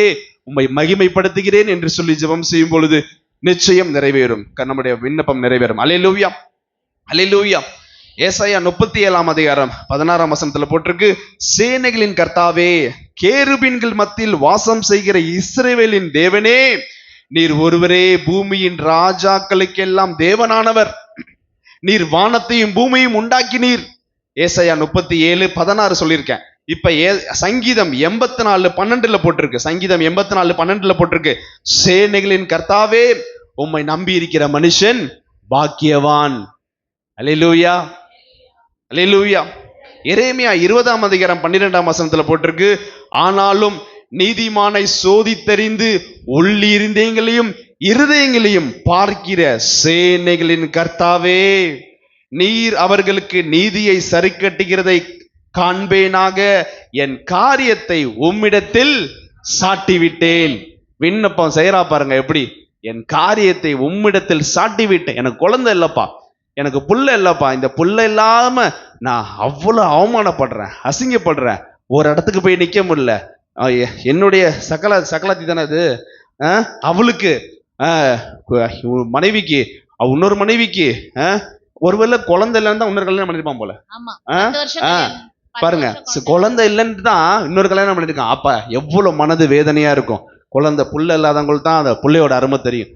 உம்மை மகிமைப்படுத்துகிறேன் என்று சொல்லி ஜெபம் செய்யும் பொழுது நிச்சயம் நிறைவேறும், நம்முடைய விண்ணப்பம் நிறைவேறும். அல்லேலூயா, அல்லேலூயா. ஏசாயா 37ஆம் அதிகாரம் 16ஆம் வசனத்துல போட்டிருக்கு, சேனைகளின் கர்த்தாவே, கேருபீன்கள் மத்தியில் வாசம் செய்கிற இஸ்ரவேலின் தேவனே, நீர் ஒருவரே பூமியின் ராஜாக்களுக்கெல்லாம் தேவனானவர். நீர் வானத்தையும் பூமியையும் உண்டாக்கினீர். ஏசாயா 37:16 சொல்லியிருக்கேன். இப்ப சங்கீதம் 84:12 போட்டிருக்கு. சங்கீதம் 84:12 போட்டிருக்கு, சேனைகளின் கர்த்தாவே உம்மை நம்பி இருக்கிற மனுஷன் பாக்கியவான். அல்லேலூயா, அல்லேலூயா. எரேமியா 20ஆம் அதிகாரம் 12ஆம் வசனத்துல போட்டிருக்கு, ஆனாலும் நீதிமானை சோதித்தறிந்து உள்ளிருந்தேங்களையும் இருதயங்களையும் பார்க்கிற சேனைகளின் கர்த்தாவே, நீர் அவர்களுக்கு நீதியை சரிக்கட்டுகிறதை காண்பேனாக, என் காரியத்தை உம்மிடத்தில் சாட்டிவிட்டேன். விண்ணப்பம் செய்யறா பாருங்க எப்படி. என் காரியத்தை உம்மிடத்தில் சாட்டிவிட்டேன். எனக்கு குழந்தை இல்லப்பா, எனக்கு புள்ள இல்லப்பா, இந்த புள்ள இல்லாம நான் அவ்வளவு அவமானப்படுறேன், அசிங்கப்படுறேன், ஒரு இடத்துக்கு போய் நிக்க முடியல, என்னுடைய சகலாத்தி தானே அது, அவளுக்கு மனைவிக்கு இன்னொரு மனைவிக்கு ஒருவேளை குழந்தை இல்லைன்னு தான் இன்னொரு கல்யாணம் பண்ணிருப்பான் போல. பாருங்க, குழந்தை இல்லைன்னு தான் இன்னொரு கல்யாணம் பண்ணிருக்கான். அப்ப எவ்வளவு மனது வேதனையா இருக்கும். குழந்தை புள்ள இல்லாதவங்களுக்கு தான் அந்த புள்ளையோட அருமை தெரியும்.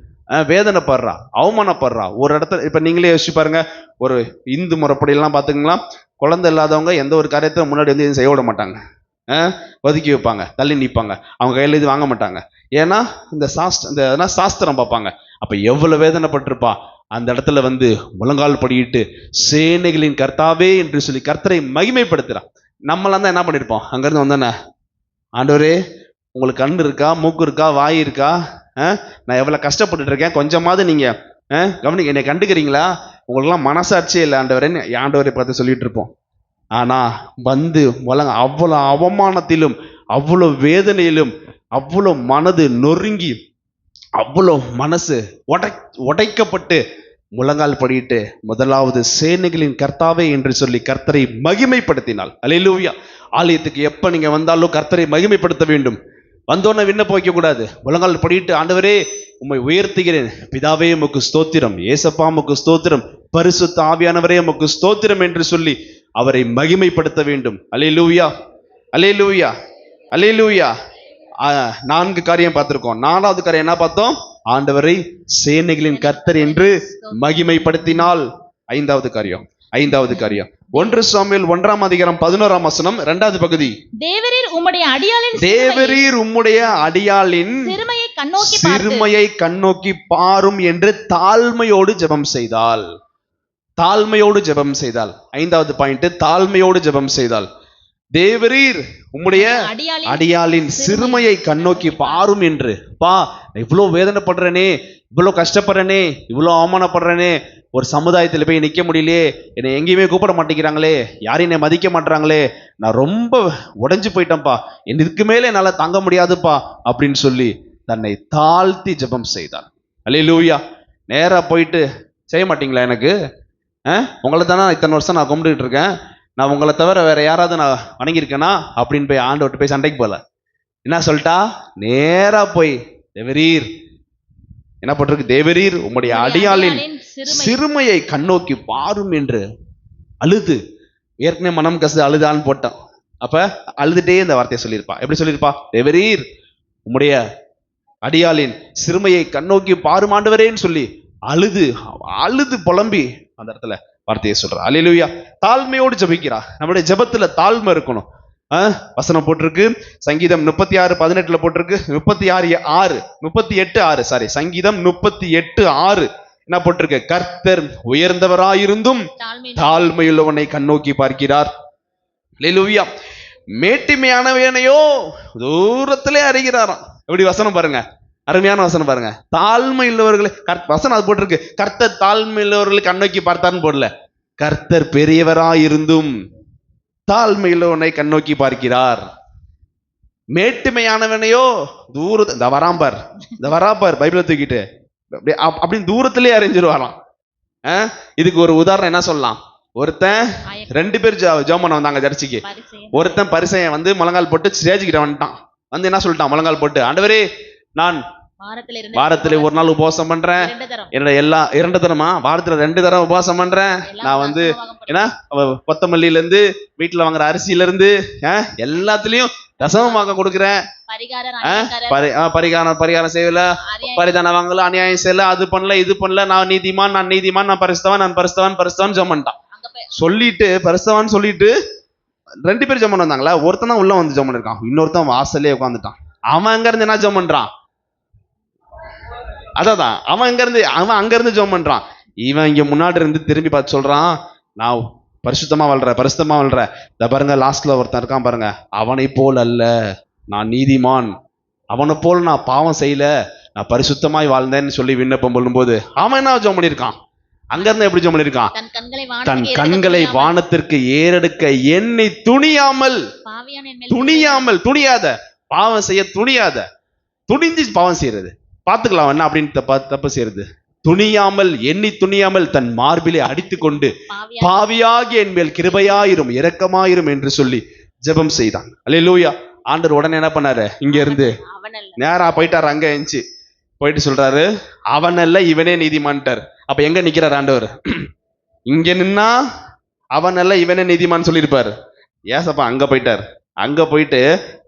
வேதனைப்படுறா, அவமானப்படுறா ஒரு இடத்துல. இப்ப நீங்களே யோசிச்சு பாருங்க, ஒரு இந்து முறைப்படி எல்லாம் பாத்துக்கலாம், குழந்தை இல்லாதவங்க எந்த ஒரு காரியத்தை முன்னாடி வந்து எதுவும் செய்ய விட மாட்டாங்க, ஒதுக்கி வைப்பாங்க, தள்ளி நிற்பாங்க, அவங்க கையில இது வாங்க மாட்டாங்க. ஏன்னா இந்த சாஸ்திரம் பார்ப்பாங்க. அப்ப எவ்வளவு வேதனைப்பட்டிருப்பா. அந்த இடத்துல வந்து முழங்கால் படியிட்டு சேனைகளின் கர்த்தாவே என்று சொல்லி கர்த்தரை மகிமைப்படுத்துறான். நம்மளாம் தான் என்ன பண்ணிருப்போம், அங்கிருந்து வந்தானே, ஆண்டவரே உங்களுக்கு கண் இருக்கா, மூக்கு இருக்கா, வாய் இருக்கா, நான் எவ்வளவு கஷ்டப்பட்டு இருக்கேன், கொஞ்சமாவது நீங்க கவனிக்க, என்னை கண்டுக்கிறீங்களா, உங்களுக்கெல்லாம் மனசாட்சியே இல்லை ஆண்டவரேன்னு ஆண்டவரை பார்த்து சொல்லிட்டு இருப்போம். ஆனா வந்து அவ்வளவு அவமானத்திலும் அவ்வளவு வேதனையிலும் அவ்வளவு மனது நொறுங்கி அவ்வளவு மனசு உடைக்கப்பட்டு முழங்கால் படிட்டு முதலாவது சேனைகளின் கர்த்தாவே என்று சொல்லி கர்த்தரை மகிமைப்படுத்தினாள். அல்லேலூயா. ஆலயத்துக்கு எப்ப நீங்க வந்தாலும் கர்த்தரை மகிமைப்படுத்த வேண்டும். வந்தோன்னு விண்ணப்பம் வைக்க கூடாது. முழங்கால் படிட்டு ஆண்டவரே உம்மை உயர்த்துகிறேன், பிதாவே உமக்கு ஸ்தோத்திரம், ஏசப்பா உமக்கு ஸ்தோத்திரம், பரிசுத்த ஆவியானவரே உமக்கு ஸ்தோத்திரம் என்று சொல்லி அவரை மகிமைப்படுத்த வேண்டும். அல்லேலூயா, அல்லேலூயா, அல்லேலூயா. 4 காரியம் பார்த்திருக்கோம். 4வது காரியம் என்ன பார்த்தோம்? ஆண்டவரை சேனைகளின் கர்த்தர் என்று மகிமைப்படுத்தினால். 5வது காரியம் 1 சாமுவேல் 1ஆம் அதிகாரம் 11ஆம் வசனம் 2வது பகுதி, தேவரீர் உம்முடைய அடியாளின் சிறுமையை கண்ணோக்கி பாரும் என்று தாழ்மையோடு ஜெபம் செய்தாள். தாழ்மையோடு ஜெபம் செய்தாள். 5வது பாயிண்ட், தாழ்மையோடு ஜெபம் செய்தாள். தேவரீர் உம்முடைய அடியாளின் அடியாளின் சிறுமையை கண்ணோக்கி பாரும் என்று. பா, இவ்வளவு வேதனைப்படுறேனே, இவ்வளவு கஷ்டப்படுறேனே, இவ்வளவு அவமானப்படுறேனே, ஒரு சமுதாயத்துல போய் நிக்க முடியலையே, என்னை எங்கேயுமே கூப்பிட மாட்டேங்கிறாங்களே, யாரையும் என்னை மதிக்க மாட்டாங்களே, நான் ரொம்ப உடைஞ்சு போயிட்டேன்ப்பா, இதுக்கு மேல என்னால தாங்க முடியாதுப்பா அப்படின்னு சொல்லி தன்னை தாழ்த்தி ஜெபம் செய்தான். அல்லேலூயா. நேரா போயிட்டு செய்ய மாட்டீங்களா எனக்கு? உங்களை தானே இத்தனை வருஷம் நான் கும்பிட்டுட்டு இருக்கேன், நான் உங்களை தவிர வேற யாராவது நான் வணங்கியிருக்கேனா அப்படின்னு போய் ஆண்டவர்கிட்ட போய் சண்டைக்கு போல. என்ன சொல்லிட்டா? நேரா போய் தேவரீர், என்ன போட்டிருக்கு? தேவரீர் உம்முடைய அடியாளின் சிறுமையை கண்ணோக்கி பாரும் என்று அழுது. ஏற்கனவே மனம் கசு அழுதான்னு போட்டான். அப்ப அழுதுட்டே இந்த வார்த்தையை சொல்லியிருப்பா. எப்படி சொல்லியிருப்பா? தேவரீர் உம்முடைய அடியாளின் சிறுமையை கண்ணோக்கி பாரும் ஆண்டவரேன்னு சொல்லி அழுது அழுது புலம்பி அந்த இடத்துல வார்த்தையை சொல்றா. அல்லேலூயா. தாழ்மையோடு ஜெபிக்கிறா. நம்முடைய ஜெபத்துல தாழ்மை இருக்கணும். வசனம் போட்டிருக்கு, சங்கீதம் 36:18 போட்டிருக்கு, 38:6 சங்கீதம் 38:6 என்ன போட்டிருக்கு? கர்த்தர் உயர்ந்தவராயிருந்தும் தாழ்மையுள்ளவனை கண்ணோக்கி பார்க்கிறார். அல்லேலூயா. மேட்டிமையானவனையோ தூரத்திலே அறிகிறாராம். எப்படி வசனம் பாருங்க, அருமையான வசனம் பாருங்க. தாழ்மை உள்ளவர்களை வசனம் அது போட்டிருக்கு, கர்த்தர் தாழ்மை உள்ளவர்களை கண்ணோக்கி பார்த்தார்னு போடல. கர்த்தர் பெரியவராயிருந்தும் தாழ்மை உள்ளவனை கண்ணோக்கி பார்க்கிறார். மேட்டுமையானவனையோ தூரத்து இந்த வராம்பார் பைபிளை தூக்கிட்டு அப்படின்னு தூரத்திலே அறிஞ்சிருவாராம். இதுக்கு ஒரு உதாரணம் என்ன சொல்லலாம்? ஒருத்தன் 2 பேர் ஜெபம் பண்ண வந்தாங்க சர்ச்சுக்கு. ஒருத்தன் பரிசையன் வந்து முழங்கால் போட்டு ஸ்டேஜ்கிட்ட வந்துட்டான். வந்து என்ன சொல்லிட்டான்? முழங்கால் போட்டு, ஆண்டவரே நான் வாரத்துல ஒரு நாள் உபவாசம் பண்றேன், என்னோட எல்லா 2 தரமா வாரத்துல 2 தரம் உபவாசம் பண்றேன், நான் வந்து ஏன்னா கொத்தமல்லியில இருந்து வீட்டுல வாங்குற அரிசியில இருந்து எல்லாத்துலயும் தசமமாக கொடுக்குறேன், பரிகாரம் செய்யல, பரிதானம் வாங்கல, அநியாயம் செய்யல, அது பண்ணல இது பண்ணல, நான் நீதிமான் நான் பரிசுத்தவான் ஜெபம் பண்ணிட்டான். சொல்லிட்டு பரிசுத்தவான் சொல்லிட்டு 2 பேர் ஜெபம் வந்தாங்களா, ஒருத்தன் தான் உள்ள வந்து ஜெபம் பண்ணிருக்கான், இன்னொருத்தன் வாசல்லே உட்காந்துட்டான். அவன் அங்க இருந்து என்ன ஜெபம் பண்றான்? அதான் அவன் அங்க இருந்து ஜெபம் பண்றான். இவன் இங்க முன்னாடி இருந்து திரும்பி பார்த்து சொல்றான், நான் பரிசுத்தமா வாழ்ற. இத பாருங்க, லாஸ்ட்ல ஒருத்தன் இருக்கான் பாருங்க, அவனை போல் அல்ல, நான் நீதிமான், அவனை போல் நான் பாவம் செய்யல, நான் பரிசுத்தமாய் வாழ்ந்தேன்னு சொல்லி விண்ணப்பம் சொல்லும்போது அவன் என்ன ஜெபம் பண்ணிருக்கான்? அங்க இருந்து எப்படி ஜெபம் பண்ணிருக்கான்? தன் கண்களை வானத்திற்கு ஏறெடுக்க எண்ணி துணியாத பாவம் செய்ய துணிஞ்சு பாவம் செய்யறது. பாத்துக்கலாம் என்ன அப்படின்னு தப்பு செய்யறது. துணியாமல் தன் மார்பிலே அடித்துக்கொண்டு பாவியாகிய என் மேல் கிருபையாயிரும் இரக்கமாயிரும் என்று சொல்லி ஜெபம் செய்தான். அல்லேலூயா. ஆண்டவர் உடனே என்ன பண்ணாரு? இங்க இருந்து நேரா போயிட்டாரு. அங்க இருந்துச்சு போயிட்டு சொல்றாரு, அவன் அல்ல இவனே நீதிமான்ட்டார். அப்ப எங்க நிக்கிறார் ஆண்டவர்? இங்க நின்னா அவன் அல்ல இவனே நீதிமான் சொல்லியிருப்பாரு. ஏசப்பா அங்க போயிட்டார். அங்க போயிட்டு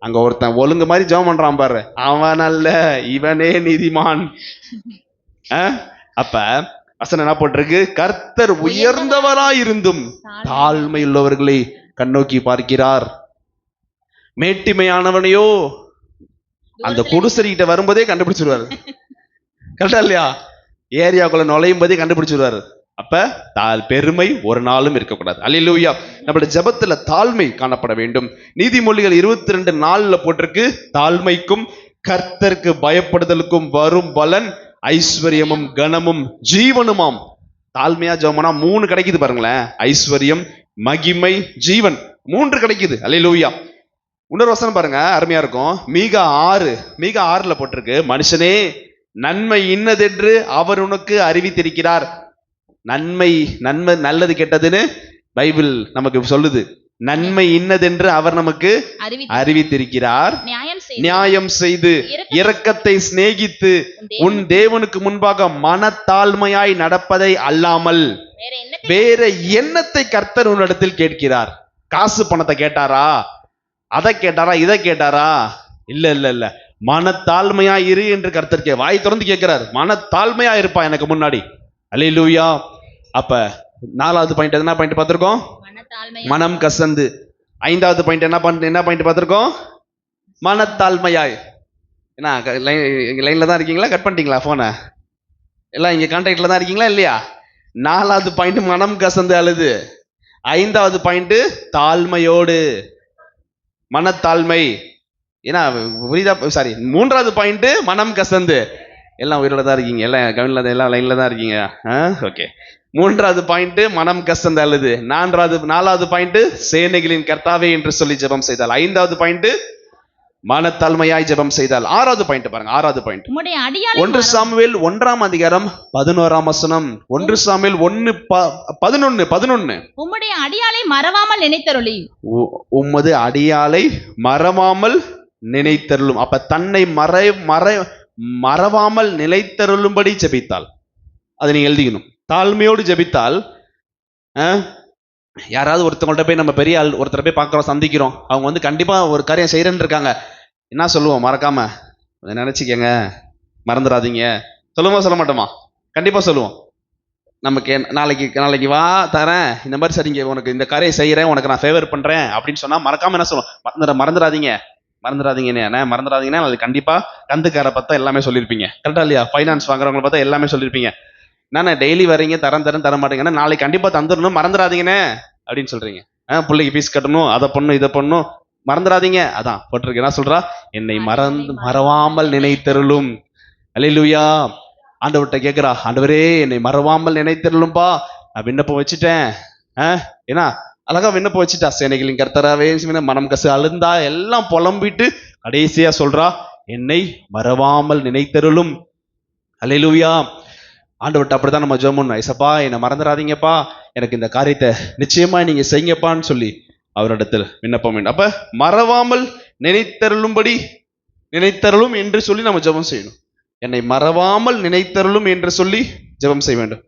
அங்க ஒருத்தன் ஒழுங்கு மாதிரி ஜெபம் பண்றான் பாரு, அவன் அல்ல இவனே நீதிமான். அப்ப வசனம் என்ன போட்டிருக்கு? கர்த்தர் உயர்ந்தவராயிருந்தும் தாழ்மை உள்ளவர்களை கண்ணோக்கி பார்க்கிறார். மேட்டிமையானவனையோ அந்த குடிசரிக்கிட்ட வரும்போதே கண்டுபிடிச்சிருவாரு. கரெக்டா இல்லையா? ஏரியாக்குள்ள நுழையும் போதே கண்டுபிடிச்சிருவாரு. அப்ப பெருமை ஒரு நாளும் இருக்கக்கூடாது. அல்லேலூயா. நம்மளுடைய ஜெபத்துல தாழ்மை காணப்பட வேண்டும். நீதிமொழிகள் 22:4 போட்டிருக்கு, தாழ்மைக்கும் கர்த்தருக்கு பயப்படுதலுக்கும் வரும் பலன் ஐஸ்வர்யமும் கனமும் ஜீவனுமாம். தாழ்மையா ஜெபம்னா 3 கிடைக்குது பாருங்களேன். ஐஸ்வர்யம், மகிமை, ஜீவன் 3 கிடைக்குது. அல்லேலூயா. இன்னொரு வசனம் பாருங்க, அருமையா இருக்கும். மீகா 6 போட்டிருக்கு, மனுஷனே நன்மை இன்னதென்று அவர் உனக்கு அறிவித்திருக்கிறார். நன்மை நல்லது கெட்டதுன்னு பைபிள் நமக்கு சொல்லுது. நன்மை இன்னதென்று அவர் நமக்கு அறிவித்திருக்கிறார். நியாயம் செய்து இரக்கத்தை சிநேகித்து உன் தேவனுக்கு முன்பாக மனத்தாழ்மையாய் நடப்பதை அல்லாமல் வேற எண்ணத்தை கர்த்தர் உன்னிடத்தில் கேட்கிறார். காசு பணத்தை கேட்டாரா? அதை கேட்டாரா? இதை கேட்டாரா? இல்ல மனத்தாழ்மையா இரு என்று கர்த்தர் வாய் திறந்து கேட்கிறார். மனத்தாழ்மையா இருப்பா எனக்கு முன்னாடி. அல்லேலூயா. அப்ப 4வது பாயிண்ட் என்ன பாயிண்ட் பார்த்திருக்கோம்? மனம் கசந்து. 5வது பாயிண்ட் என்ன பாயிண்ட் பார்த்திருக்கோம்? மனத்தாழ்மையாய். என்ன லைன்ல தான் இருக்கீங்களா? கட் பண்ணிட்டீங்களா போனை? எல்லாம் இங்க கான்டாக்ட்ல தான் இருக்கீங்களா இல்லையா? 4வது பாயிண்ட் மனம் கசந்து அழுது. 5வது பாயிண்ட் தாழ்மையோடு. மனத்தாழ்மை. ஏன்னா புரியுதா? சாரி, 3வது பாயிண்ட் மனம் கசந்து. எல்லாம் உயிரோட தான் இருக்கீங்க, எல்லாம் கவனில எல்லாம் லைன்ல தான் இருக்கீங்க. ஓகே. 3வது பாயிண்ட் மனம் கசந்து அழுது. 4வது பாயிண்ட் சேனைகளின் கர்த்தாவே என்று சொல்லி ஜெபம் செய்தால். 5வது பாயிண்ட் மனத்தாழ்மையாய் ஜெபம் செய்தால். 6வது பாயிண்ட் பாருங்க. 6வது பாயிண்ட் உம்முடைய அடியாளை 1 சாமுவேல் 1ஆம் அதிகாரம் 11ஆம் வசனம். 1 சாமுவேல் 1:11. உம்முடைய அடியாளை மறவாமல் நினைத்தருளி. உமது அடியாளை மறவாமல் நினைத்தருளும். அப்ப தன்னை மறவாமல் நிலைத்தருளும்படி ஜெபித்தால். அதை நீங்க எழுதிக்கணும். தாழ்மையோடு ஜெபித்தால். யாராவது ஒருத்தவங்கள்ட்ட போய் நம்ம பெரிய ஆள் ஒருத்தரை போய் பார்க்குறோம், சந்திக்கிறோம், அவங்க வந்து கண்டிப்பா ஒரு காரியம் செய்யறேன்னு இருக்காங்க. என்ன சொல்லுவோம்? மறக்காம அதை நினைச்சுக்கங்க, மறந்துடாதீங்க சொல்லுவோமா சொல்ல மாட்டோமா? கண்டிப்பா சொல்லுவோம். நமக்கு நாளைக்கு வா தரேன், இந்த மாதிரி சரிங்க, உனக்கு இந்த காரியம் செய்யறேன், உனக்கு நான் ஃபேவர் பண்றேன் அப்படின்னு சொன்னா மறக்காம என்ன சொல்லுவோம்? மறந்துடாதீங்கன்னு. மறந்துடாதீங்கன்னா அது கண்டிப்பா கந்துக்கார பார்த்தா எல்லாமே சொல்லியிருப்பீங்க. கரெக்டா இல்லையா? ஃபைனான்ஸ் வாங்குறவங்களை பார்த்தா எல்லாமே சொல்லியிருப்பீங்க. நான் டெய்லி வரீங்க, தர மாட்டேங்கன்னா நாளைக்கு கண்டிப்பா தந்துடணும், மறந்துடாதீங்கன்னு அப்படின்னு சொல்றீங்க. பிள்ளைக்கு ஃபீஸ் கட்டணும், அதை பண்ணும், இதை பண்ணும், மறந்துடாதீங்க. அதான் போட்டிருக்கு. என்ன சொல்றா? என்னை மறவாமல் நினைத்தருளும். அல்லேலூயா. ஆண்டவர்கிட்ட கேட்கிறா, ஆண்டவரே என்னை மறவாமல் நினைத்தருளும்பா, நான் விண்ணப்பம் வச்சுட்டேன். ஏன்னா அழகா விண்ணப்பம் வச்சுட்டா. சேனைகளின் கர்த்தராவே மனம் கசு அழுந்தா, எல்லாம் புலம்பிட்டு கடைசியா சொல்றா, என்னை மறவாமல் நினைத்தருளும். அல்லேலூயா. ஆண்டவர்கிட்ட அப்படிதான் நம்ம ஜெபம் பண்ணணும். ஐசப்பா என்னை மறந்துடாதீங்கப்பா, எனக்கு இந்த காரியத்தை நிச்சயமா நீங்க செய்யுங்கப்பான்னு சொல்லி அவரிடத்தில் விண்ணப்பம் வேண்டும். அப்ப மறவாமல் நினைத்தருளும் என்று சொல்லி நம்ம ஜெபம் செய்யணும். என்னை மறவாமல் நினைத்தருளும் என்று சொல்லி ஜெபம் செய்ய வேண்டும்.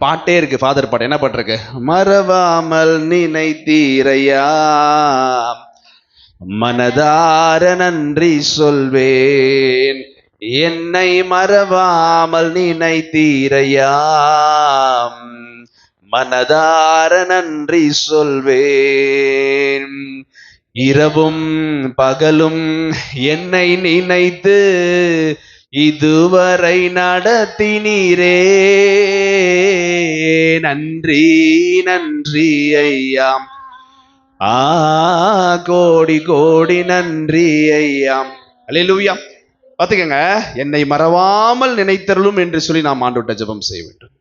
பாட்டே இருக்கு, ஃபாதர் பாட்டு. என்ன பாட்டு இருக்கு? மறவாமல் நினைத்தீரையா, மனதார நன்றி சொல்வேன், என்னை மறவாமல் நினைத்தீரையா, மனதார நன்றி சொல்வேன், இரவும் பகலும் என்னை நினைத்து இதுவரை நடத்தினீரே, நன்றி நன்றி ஐயா, கோடி கோடி நன்றி ஐயா. அல்லேலூயா. பாத்துக்கங்க, என்னை மறவாமல் நினைத்தருளும் என்று சொல்லி நாம் ஆண்டவர்கிட்ட ஜெபம் செய்ய வேண்டும்.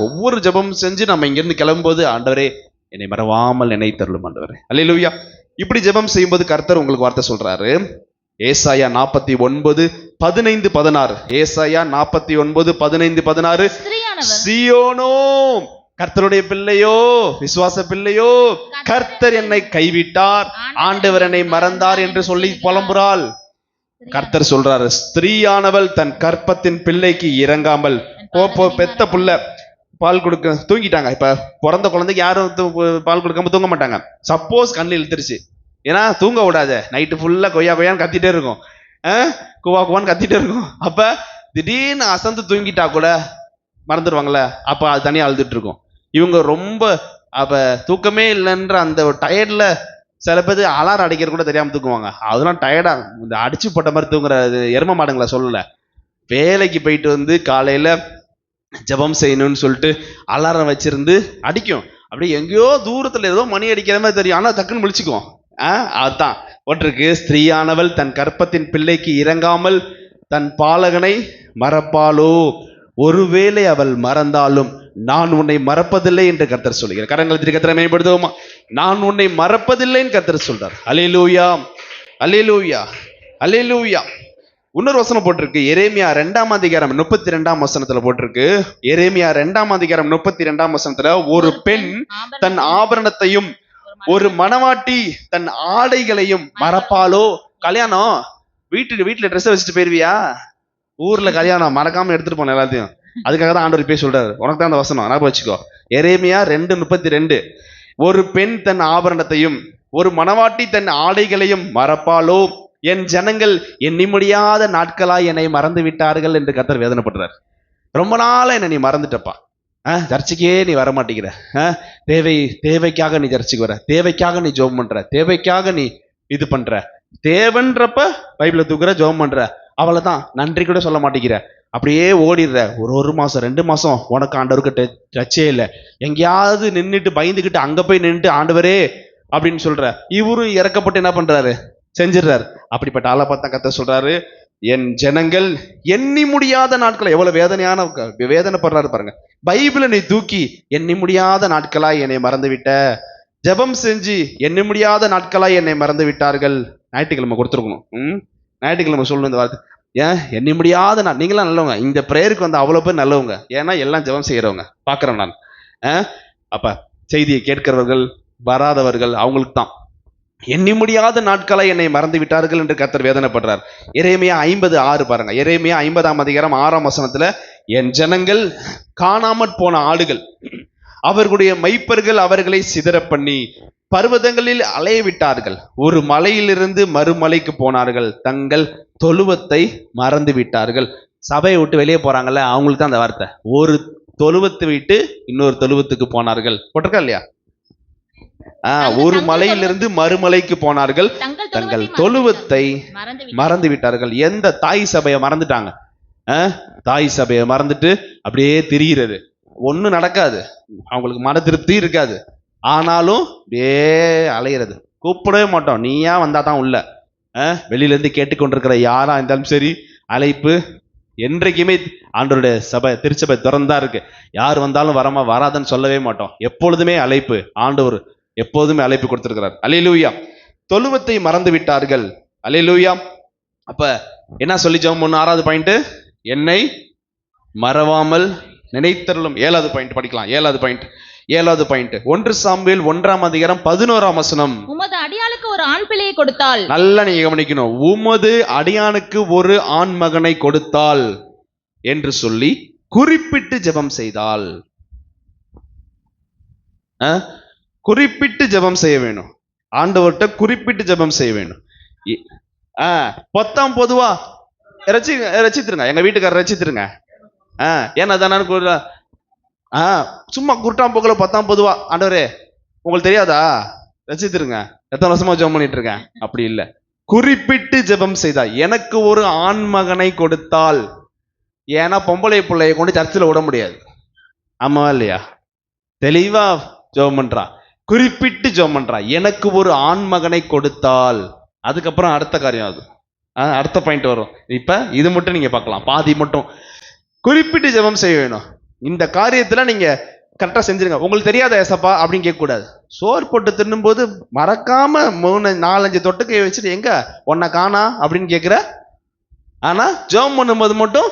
ஒவ்வொரு ஜெபம் செஞ்சு நம்ம இங்கிருந்து கிளம்பும்போது, ஆண்டவரே என்னை மறவாமல் நினைத்தருளும் ஆண்டவரே. அல்லேலூயா. இப்படி ஜெபம் செய்யும்போது கர்த்தர் உங்களுக்கு வார்த்தை சொல்றாரு. ஏசாயா 49:15-16. ஏசாயா 49:15-16. சீயோனோ கர்த்தருடைய பிள்ளையோ, விசுவாச பிள்ளையோ, கர்த்தர் என்னை கைவிட்டார், ஆண்டவர் என்னை மறந்தார் என்று சொல்லி புலம்புறாள். கர்த்தர் சொல்றாரு, ஸ்திரீயானவள் தன் கற்பத்தின் பிள்ளைக்கு இறங்காமல், பெத்த புள்ள பால் கொடுக்க தூங்கிட்டாங்க. இப்ப பிறந்த குழந்தைக்கு யாரும் பால் கொடுக்காம தூங்க மாட்டாங்க. சப்போஸ் கண்ணில் இழுத்துருச்சு, ஏன்னா தூங்க விடாத, நைட்டு ஃபுல்லா கொய்யான்னு கத்திட்டே இருக்கும், குவான்னு கத்திட்டே இருக்கும். அப்ப திடீர்னு அசந்து தூங்கிட்டா கூட மறந்துடுவாங்கல்ல, அப்ப அது தனியா அழுதுட்டு இருக்கும். இவங்க ரொம்ப அப்ப தூக்கமே இல்லைன்ற அந்த டயர்ட்ல சில பேர் அலாரம் அடிக்கிற கூட தெரியாம தூக்குவாங்க. அதெல்லாம் டயர்டா இந்த அடிச்சு போட்ட மாதிரி தூங்குற எரும மாடுங்களை சொல்லல. வேலைக்கு போயிட்டு வந்து காலையில ஜெபம் செய்யணும்னு சொல்லிட்டு அலாரம் வச்சிருந்து அடிக்கும். அப்படியே எங்கேயோ தூரத்துல ஏதோ மணி அடிக்கிற மாதிரி தெரியும், ஆனா டக்குன்னு முழிச்சுக்குவோம். அதுதான் போட்டிருக்கு, ஸ்திரீயானவள் தன் கற்பத்தின் பிள்ளைக்கு இறங்காமல் தன் பாலகனை மறப்பாளோ, ஒருவேளை அவள் மறந்தாலும் நான் உன்னை மறப்பதில்லை என்று கர்த்தர் சொல்கிறார். கரங்களை கர்த்தரை மேம்படுத்துவோமா? நான் உன்னை மறப்பதில்லைன்னு கர்த்தர் சொல்றார். அல்லேலூயா, அல்லேலூயா, அல்லேலூயா. இன்னொரு வசனம் போட்டிருக்கு, எரேமியா 2ஆம் அதிகாரம் 32ஆம் வசனத்துல போட்டிருக்கு. எரேமியா 2ஆம் அதிகாரம் 32ஆம் வசனத்துல, ஒரு பெண் தன் ஆபரணத்தையும் ஒரு மணவாட்டி தன் ஆடைகளையும் மறப்பாளோ. கல்யாணம் வீட்டுல ட்ரெஸ் வச்சுட்டு போயிருவியா? ஊர்ல கல்யாணம் மறக்காம எடுத்துட்டு போன எல்லாத்தையும். அதுக்காக தான் ஆண்டவர் போய் சொல்றாரு, உனக்கு தான் அந்த வசனம் ஞாபகம் வச்சுக்கோ. எரேமியா 2:32. ஒரு பெண் தன் ஆபரணத்தையும் ஒரு மணவாட்டி தன் ஆடைகளையும் மறப்பாளோ, என் ஜனங்கள் எண்ணி முடியாத நாட்களாய் என்னை மறந்து விட்டார்கள் என்று கர்த்தர் வேதனைப்படுறார். ரொம்ப நாளா என்ன நீ மறந்துட்டப்பா, சர்ச்சுக்கே நீ வர மாட்டேங்கிற, தேவைக்காக நீ சர்ச்சுக்கு வர, தேவைக்காக நீ ஜெபம் பண்ற, தேவைக்காக நீ இது பண்ற, தேவன்றப்ப பைபிளை தூக்குற, ஜெபம் பண்ற, அவ்வளவுதான், நன்றி கூட சொல்ல மாட்டேங்கிற, அப்படியே ஓடிடுற. ஒரு மாசம் 2 மாசம் உனக்கு ஆண்டவருக்கு டச்சே இல்லை. எங்கேயாவது நின்றுட்டு பயந்துக்கிட்டு அங்க போய் நின்றுட்டு, ஆண்டவரே அப்படின்னு சொல்ற. இவரும் இறக்கப்பட்டு என்ன பண்றாரு, செஞ்சிடறாரு. அப்படிப்பட்ட ஆளை பார்த்தா கர்த்தர் சொல்றாரு, என் ஜனங்கள் எண்ணி முடியாத நாட்களை, எவ்வளவு வேதனைப்படுறாரு பாருங்க. பைபிளை நீ தூக்கி எண்ணி முடியாத நாட்களாய் என்னை மறந்து விட்ட, ஜெபம் செஞ்சு எண்ணி முடியாத நாட்களாய் என்னை மறந்து விட்டார்கள். ஞாயிற்றுக்கிழமை கொடுத்துருக்கணும். ஞாயிற்றுக்கிழமை சொல்லணும் இந்த வார்த்தை. ஏன் எண்ணி முடியாத நாள், நீங்களாம் நல்லவங்க, இந்த பிரேயருக்கு வந்து அவ்வளவு பேர் நல்லவங்க, ஏன்னா எல்லாம் ஜெபம் செய்யறவங்க பாக்குறேன் நான். அப்ப செய்தியை கேட்கிறவர்கள் வராதவர்கள் அவங்களுக்கு தான். எண்ணி முடியாத நாட்களை என்னை மறந்து விட்டார்கள் என்று கர்த்தர் வேதனைப்படுறார். எரேமியா 50:6 பாருங்க. எரேமியா 50ஆம் அதிகாரம் 6ஆம் வசனத்துல, என் ஜனங்கள் காணாமற் போன ஆடுகள், அவர்களுடைய மெய்ப்பர்கள் அவர்களை சிதற பண்ணி பர்வதங்களில் அலைய விட்டார்கள். ஒரு மலையிலிருந்து மறுமலைக்கு போனார்கள், தங்கள் தொழுவத்தை மறந்து விட்டார்கள். சபையை விட்டு வெளியே போறாங்கல்ல, அவங்களுக்கு தான் அந்த வார்த்தை. ஒரு தொழுவத்தை விட்டு இன்னொரு தொழுவத்துக்கு போனார்கள். போட்டிருக்கா இல்லையா? ஒரு மலையிலிருந்து மறுமலைக்கு போனார்கள், தங்கள் தொழுவத்தை மறந்து விட்டார்கள். எந்த தாய் சபையை மறந்துட்டாங்க? தாய் சபையை மறந்துட்டு அப்படியே திரிகிறது. ஒண்ணும் நடக்காது, அவங்களுக்கு மன திருப்தி இருக்காது, ஆனாலும் அப்படியே அலையிறது. கூப்பிடவே மாட்டோம், நீயா வந்தா தான் உள்ள. வெளியில இருந்து கேட்டுக்கொண்டிருக்கிற யாரா இருந்தாலும் சரி, அழைப்பு என்றைக்குமே ஆண்டவருடைய சபை, திருச்சபை திறந்தா இருக்கு. யார் வந்தாலும் வராதன்னு சொல்லவே மாட்டோம். எப்பொழுதுமே அழைப்பு, ஆண்டவர் எப்போதுமே அழைப்பு கொடுத்திருக்கிறார். அல்லேலூயா. தொழுவத்தை மறந்து விட்டார்கள். அல்லேலூயா. அப்ப என்ன சொல்லி ஜெபம் பண்ணணும்? 6வது பாயிண்ட், என்னை மறவாமல் நினைத்தருளும். 7வது பாயிண்ட் படிக்கலாம். 7வது பாயிண்ட் 1 சாமுவேல் 1ஆம் அதிகாரம் 11ஆம் வசனம். உமது அடியாளுக்கு ஒரு ஆண் பிள்ளையை கொடுத்தால், நல்லா நீங்க கவனிக்கணும், உமது அடியானுக்கு ஒரு ஆண் மகனை கொடுத்தால் என்று சொல்லி குறிப்பிட்டு ஜெபம் செய்தால். குறிப்பிட்டு ஜெபம் செய்ய வேணும். ஆண்டவர்கிட்ட குறிப்பிட்டு ஜெபம் செய்ய வேணும். பொத்தாம் பொதுவா ரச்சித்துருங்க, எங்க வீட்டுக்காரர் ரச்சித்துருங்க. ஏன்னா தானே சும்மா குருட்டாம் போக்கல பொத்தாம் பொதுவா, ஆண்டவரே உங்களுக்கு தெரியாதா, ரச்சித்துருங்க, எத்தனை வருஷமா ஜெபம் பண்ணிட்டு இருக்கேன். அப்படி இல்லை, குறிப்பிட்டு ஜெபம் செய்தா. எனக்கு ஒரு ஆண் மகனை கொடுத்தால். ஏன்னா பொம்பளை பிள்ளைய கொண்டு சர்ச்சில் விட முடியாது. ஆமாவா இல்லையா? தெளிவா ஜெபம் பண்றா, குறிப்பிட்டு ஜெபம் பண்றா. எனக்கு ஒரு ஆண் மகனை கொடுத்தால். அதுக்கப்புறம் அடுத்த காரியம், அது அடுத்த பாயிண்ட் வரும். இப்ப இது மட்டும் நீங்க பார்க்கலாம், பாதி மட்டும். குறிப்பிட்டு ஜெபம் செய்ய வேணும். இந்த காரியத்துல நீங்க கரெக்டா செஞ்சிருங்க. உங்களுக்கு தெரியாத ஏசப்பா அப்படின்னு கேட்க கூடாது. சோறு போட்டு தின்னும் போது மறக்காம 3-4-5 தொட்டுக்கையை வச்சுட்டு எங்க உன்னை காணா அப்படின்னு கேட்கிற. ஆனா ஜெபம் பண்ணும்போது மட்டும்,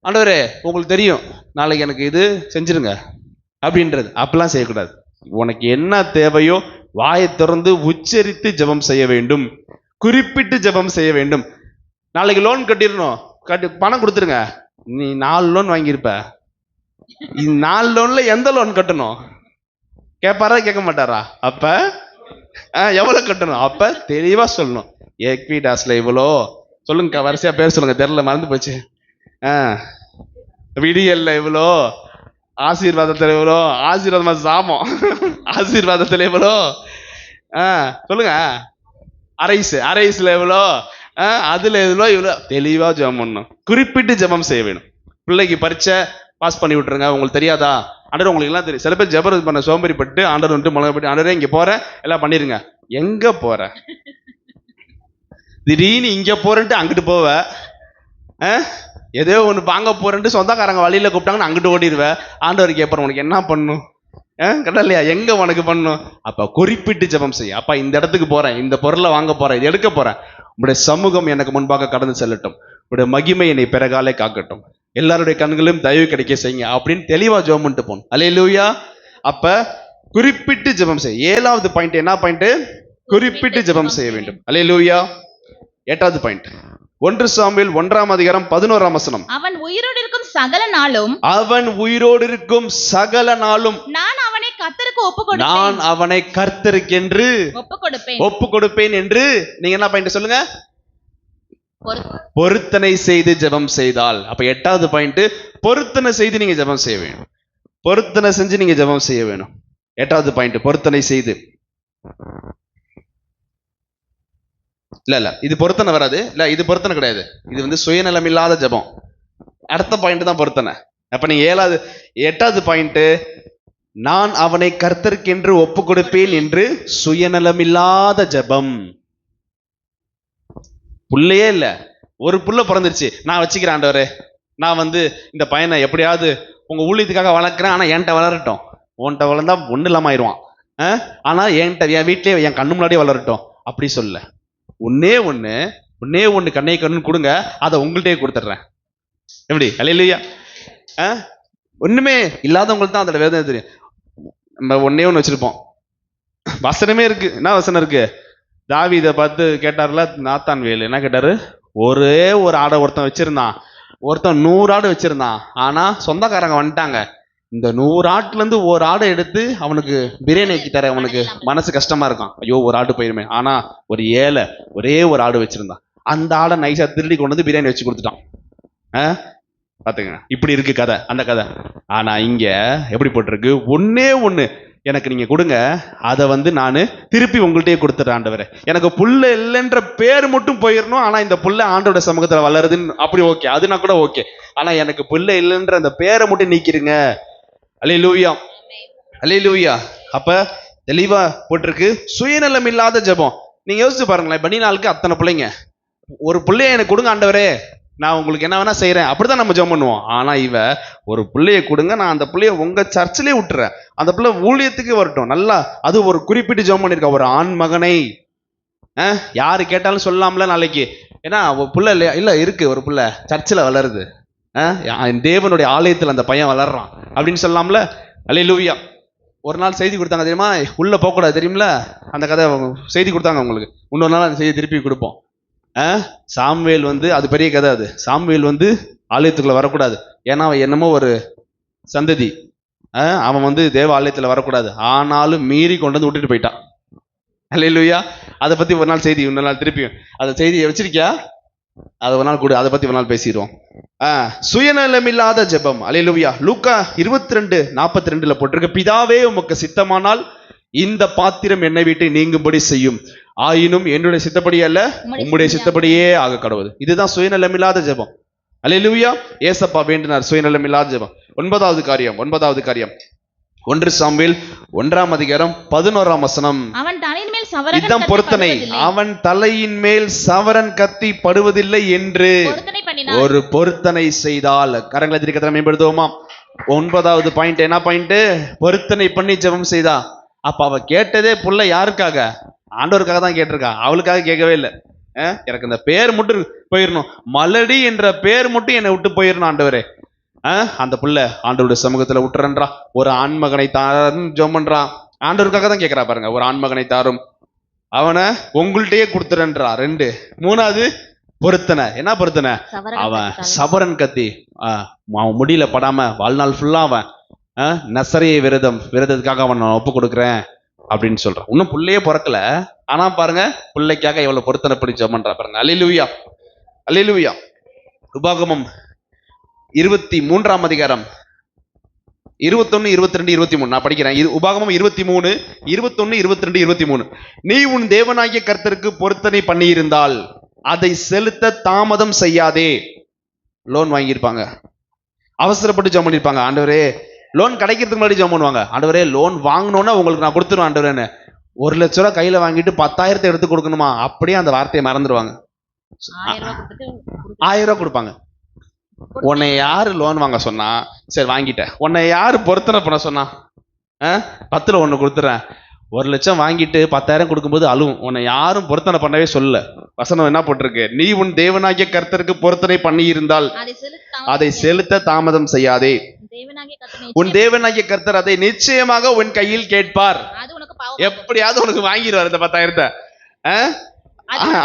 ஆண்டவரே உங்களுக்கு தெரியும், நாளைக்கு எனக்கு இது செஞ்சிருங்க அப்படின்றது. அப்பெல்லாம் செய்யக்கூடாது. உனக்கு என்ன தேவையோ வாயை திறந்து உச்சரித்து ஜெபம் செய்ய வேண்டும். குறிப்பிட்டு ஜெபம் செய்ய வேண்டும். நாளைக்கு லோன் கட்டிடணும், பணம் கொடுத்துருங்க. நீ 4 லோன் வாங்கியிருப்ப, 4 லோன்ல எந்த லோன் கட்டணும் கேட்பாரா, கேட்க மாட்டாரா? அப்ப எவ்வளவு கட்டணும்? அப்ப தெளிவா சொல்லணும். எக்விடாஸ்ல இவ்வளோ சொல்லுங்க, வரிசையா பேர் சொல்லுங்க, தெரியல மறந்து போச்சு. விடியல்ல இவ்வளோ, ஆசீர்வாதத்துல எவ்வளோ, ஆசீர்வாதமா சாமம், ஆசீர்வாதத்துல எவ்வளோ சொல்லுங்க, அரைஸ்ல எவ்வளோ, அதுல எவ்வளோ, இவ்வளோ தெளிவா ஜெபம் பண்ணணும். குறிப்பிட்டு ஜெபம் செய்ய வேணும். பிள்ளைக்கு பரீட்சை பாஸ் பண்ணி விட்டுருங்க, உங்களுக்கு தெரியாதா? ஆண்டவர் உங்களுக்கு எல்லாம் தெரியும். சில பேர் ஜெபம் பண்ண சோம்பேறிப்பட்டு ஆண்டவர் வந்துட்டு மலங்கப்பட்டு, ஆண்டவரே இங்க போற எல்லாம் பண்ணிருங்க. எங்க போற? திடீர்னு இங்க போறேன்ட்டு அங்கிட்டு போவ, ஏதோ ஒண்ணு வாங்க போறேன்ட்டு சொந்தக்காரங்க வழியில கூப்பிட்டாங்கன்னு அங்கிட்டு ஓடிடுவ. ஆண்டவர் கேட்பாரு, உனக்கு என்ன பண்ணும்? கடலையா எங்க உனக்கு பண்ணும்? அப்ப குறிப்பிட்டு ஜெபம் செய்ய. அப்ப இந்த இடத்துக்கு போறேன், இந்த பொருளை வாங்க போறேன், இது எடுக்க போறேன், உங்களுடைய சமூகம் எனக்கு முன்பாக கடந்து செல்லட்டும், உங்களுடைய மகிமை என்னை பிறகாலே காக்கட்டும், எல்லாருடைய கண்களும் தயவு கிடைக்க செய்யுங்க அப்படின்னு தெளிவா ஜெபம் பண்ணிட்டு போகணும். அல்லேலூயா. அப்ப குறிப்பிட்டு ஜெபம் செய்ய. 7வது பாயிண்ட் என்ன பாயிண்ட்? குறிப்பிட்டு ஜெபம் செய்ய வேண்டும். அல்லேலூயா. 8வது பாயிண்ட் 1 சாமுவேல் 1ஆம் அதிகாரம் 11ஆம் வசனம். அவன் உயிரோடு இருக்கும் சகல நாளும், அவன் உயிரோடு இருக்கும் சகல நாளும் நான் அவனை கர்த்தருக்கு ஒப்புக்கொடுப்பேன், நான் அவனை கர்த்தருக்கென்று ஒப்பு கொடுப்பேன் என்று நீங்க என்ன பாயிண்ட் சொல்லுங்க? பொருத்தனை செய்து ஜெபம் செய்தால். அப்ப 8வது பாயிண்ட், பொருத்தனை செய்து நீங்க ஜெபம் செய்ய வேணும். பொருத்தனை செஞ்சு நீங்க ஜெபம் செய்ய வேணும். 8வது பாயிண்ட் பொருத்தனை செய்து. இல்ல இது பொருத்தனை வராது. இல்ல இது பொருத்தனை கிடையாது. இது வந்து சுயநலம் இல்லாத ஜெபம். அடுத்த பாயிண்ட் தான் பொருத்தனை. அப்ப நீங்க 8வது பாயிண்ட் நான் அவனை கர்த்தருக்கென்று ஒப்பு கொடுப்பேன் என்று சுயநலமில்லாத ஜெபம். புள்ளையே இல்ல, ஒரு புள்ள பிறந்துருச்சு, நான் வச்சுக்கிறேன் ஆண்டவரே, நான் இந்த பையனை எப்படியாவது உங்க ஊழியத்துக்காக வளர்க்குறேன், ஆனா என்கிட்ட வளரட்டும், உன்கிட்ட வளர்ந்தா ஒண்ணு இல்லாம ஆயிடுவான், ஆனா என்கிட்ட என் வீட்லயே என் கண்ணு முன்னாடியே வளரட்டும் அப்படி சொல்ல. ஒன்னே ஒண்ணு கண்ணை கண்ணு கொடுங்க, அதை உங்கள்கிட்டயே கொடுத்துட்றேன். எப்படி? அல்லேலூயா. ஒண்ணுமே இல்லாதவங்களுக்கு தான் அதோட வேதனை தெரியும். நம்ம ஒன்னே ஒண்ணு வச்சிருப்போம், வசனமே இருக்கு. என்ன வசனம் இருக்கு? தாவீதை பார்த்து கேட்டார்ல நாத்தான் வேலு, என்ன கேட்டாரு? ஒரே ஒரு ஆடை ஒருத்தன் வச்சிருந்தான், ஒருத்தன் 100 ஆடு வச்சிருந்தான். ஆனா சொந்தக்காரங்க வந்துட்டாங்க, இந்த 100 ஆட்டுல இருந்து ஒரு ஆடை எடுத்து அவனுக்கு பிரியாணி ஆக்கி தர அவனுக்கு மனசு கஷ்டமா இருக்கும். ஐயோ, ஒரு ஆடு போயிருமே. ஆனா ஒரு ஏழை ஒரே ஒரு ஆடு வச்சிருந்தான், அந்த ஆடை நைஸா திருடி கொண்டு வந்து பிரியாணி வச்சு கொடுத்துட்டான். பாத்துங்க, இப்படி இருக்கு கதை, அந்த கதை. ஆனா இங்க எப்படி போட்டிருக்கு? ஒன்னே ஒண்ணு எனக்கு நீங்க கொடுங்க, அதை நான் திருப்பி உங்கள்கிட்டயே கொடுத்துட்றேன் ஆண்டவரே. எனக்கு புள்ள இல்லைன்ற பேர் மட்டும் போயிடணும், ஆனா இந்த புள்ள ஆண்டோட சமூகத்துல வளருதுன்னு அப்படி ஓகே, அதுனா கூட ஓகே. ஆனா எனக்கு புள்ள இல்லைன்ற அந்த பேரை மட்டும் நீக்கிருங்க. அல்லேலூயா, அல்லேலூயா. அப்ப தெளிவா போட்டிருக்கு, சுயநலம் இல்லாத ஜெபம். நீங்க யோசிச்சு பாருங்களேன், பனி நாளுக்கு அத்தனை பிள்ளைங்க, ஒரு பிள்ளைய எனக்கு கொடுங்க ஆண்டவரே, நான் உங்களுக்கு என்ன வேணா செய்யறேன், அப்படிதான் நம்ம ஜெபம் பண்ணுவோம். ஆனா இவ ஒரு பிள்ளைய கொடுங்க, நான் அந்த பிள்ளைய உங்க சர்ச்சிலே விட்டுறேன், அந்த பிள்ளை ஊழியத்துக்கு வரட்டும், நல்லா அது ஒரு குறிப்பிட்டு ஜெபம் பண்ணிருக்கா. ஒரு ஆண் மகனை யாரு கேட்டாலும் சொல்லலாம்ல நாளைக்கு, ஏன்னா புள்ள இல்ல இருக்கு, ஒரு புள்ள சர்ச்சில் வளருது, தேவனுடைய ஆலயத்தில் அந்த பையன் வளர்றான் அப்படின்னு சொல்லலாம்ல. அல்லேலூயா. ஒரு நாள் செய்தி கொடுத்தாங்க தெரியுமா, உள்ள போகக்கூடாது தெரியுமில, அந்த கதை செய்தி கொடுத்தாங்க உங்களுக்கு. இன்னொரு நாள் அந்த செய்தி திருப்பி கொடுப்போம். சாமுவேல் அது பெரிய கதை. அது சாமுவேல் ஆலயத்துக்குள்ள வரக்கூடாது, ஏன்னா அவன் என்னமோ ஒரு சந்ததி, அவன் தேவ ஆலயத்துல வரக்கூடாது, ஆனாலும் மீறி கொண்டு வந்து விட்டுட்டு போயிட்டான். அல்லேலூயா. அதை பத்தி ஒரு நாள் செய்தி, இன்னொரு நாள் திருப்பியும் அந்த செய்தியை வச்சிருக்கியா, அதை ஒரு நாள் கூட அதை பத்தி ஒரு நாள் பேசிடுவோம். சுயநலமில்லாத ஜெபம். அல்லேலூயா. லூக்கா 22:42 போட்டிருக்க, பிதாவே உமக்கு சித்தமானால் இந்த பாத்திரம் என்னை விட்டு நீங்கும்படி செய்யும், ஆயினும் என்னுடைய சித்தப்படி அல்ல உம்முடைய சித்தப்படியே ஆக கடவுது. இதுதான் சுயநலமில்லாத ஜெபம். அல்லேலூயா. ஏசப்பா வேண்டினார் சுயநலமில்லாத ஜெபம். 9வது காரியம் 1 சாமுவேல் 1:11 அவன் தலையின் மேல் சவரன் இதுதான் கத்தி பொருத்தனை. படுவதில்லை. அவன் தலையின் மேல் சவரன் கத்தி படுவதில்லை என்று பொருத்தனை பண்ணினான். ஒரு பொருத்தனை செய்தால். கரங்களை திரிக்கத்தை மேம்படுத்துவோமா? 9வது பாயிண்ட் என்ன பாயிண்ட்? பொருத்தனை பண்ணி ஜெபம் செய்தா. அப்ப அவ கேட்டதே புள்ள யாருக்காக? ஆண்டவருக்காக தான் கேட்டிருக்கா, அவளுக்காக கேட்கவே இல்லை. எனக்கு இந்த பேர் மட்டும் போயிடணும், மலடி என்ற பேர் மட்டும் என்னை விட்டு போயிடணும் ஆண்டவரே. அந்த புள்ள ஆண்டவருடைய சமூகத்துல விட்டுறன்றா. ஒரு ஆண்மகனை தாரும் ஜெபம் பண்றா, ஆண்டவருக்காக தான் கேட்கிறா பாருங்க. ஒரு ஆண்மகனை தாரும், அவனை உங்கள்கிட்டயே கொடுத்துறன்றா. 2. 3வது பொருத்தனை. என்ன பொருத்தனை? அவன் சபரன் கத்தி அவன் முடியல படாம வாழ்நாள் ஃபுல்லா அவன் நசரேய விரதத்துக்காக அவன் ஒப்பு கொடுக்குறேன் அப்படின்னு சொல்றான். இன்னும் புள்ளையே பிறக்கல, ஆனா பாருங்க பிள்ளைக்காக எவ்வளவு பொருத்தனை படி ஜெபம் பண்றா பாருங்க. அல்லேலூயா, அல்லேலூயா. உபாகமம் 23 21, 22, 23 நான் படிக்கிறேன். உபாகமம் 23, 21, 22, 23. நீ உன் தேவனாகிய கர்த்தருக்கு பொருத்தனை பண்ணியிருந்தால் அதை செலுத்த தாமதம் செய்யாதே. லோன் வாங்கியிருப்பாங்க, அவசரப்பட்டு ஜெபம் பண்ணிருப்பாங்க. ஆண்டவரே, லோன் கிடைக்கிறதுக்கு முன்னாடி ஜெபம் பண்ணுவாங்க. ஆண்டவரே, லோன் வாங்கணும்னா உங்களுக்கு நான் கொடுத்துருவேன் ஆண்டவரேன்னு. 1 லட்ச ரூபா கையில வாங்கிட்டு 10,000 எடுத்து கொடுக்கணுமா, அப்படியே அந்த வார்த்தையை மறந்துடுவாங்க. 1000 ரூபா கொடுப்பாங்க. உன்னை யாரு லோன் வாங்க சொன்னா? சரி வாங்கிட்டேன். உன்னை யாரு பொருத்தனை பண்ண சொன்னா? 10ல் 1 கொடுத்துறேன். 1 லட்சம் வாங்கிட்டு 10,000 கொடுக்கும்போது அழுவும். உன்னை யாரும் பொருத்தனை பண்ணவே சொல்ல. வசனம் என்ன போட்டிருக்கு? நீ உன் தேவனாகிய கர்த்தருக்கு பொருத்தனை பண்ணி இருந்தால் அதை செலுத்த தாமதம் செய்யாதே. உன் தேவனாகிய கர்த்தர் அதை நிச்சயமாக உன் கையில் கேட்பார். எப்படியாவது உனக்கு வாங்கிடுவார் இந்த 10,000.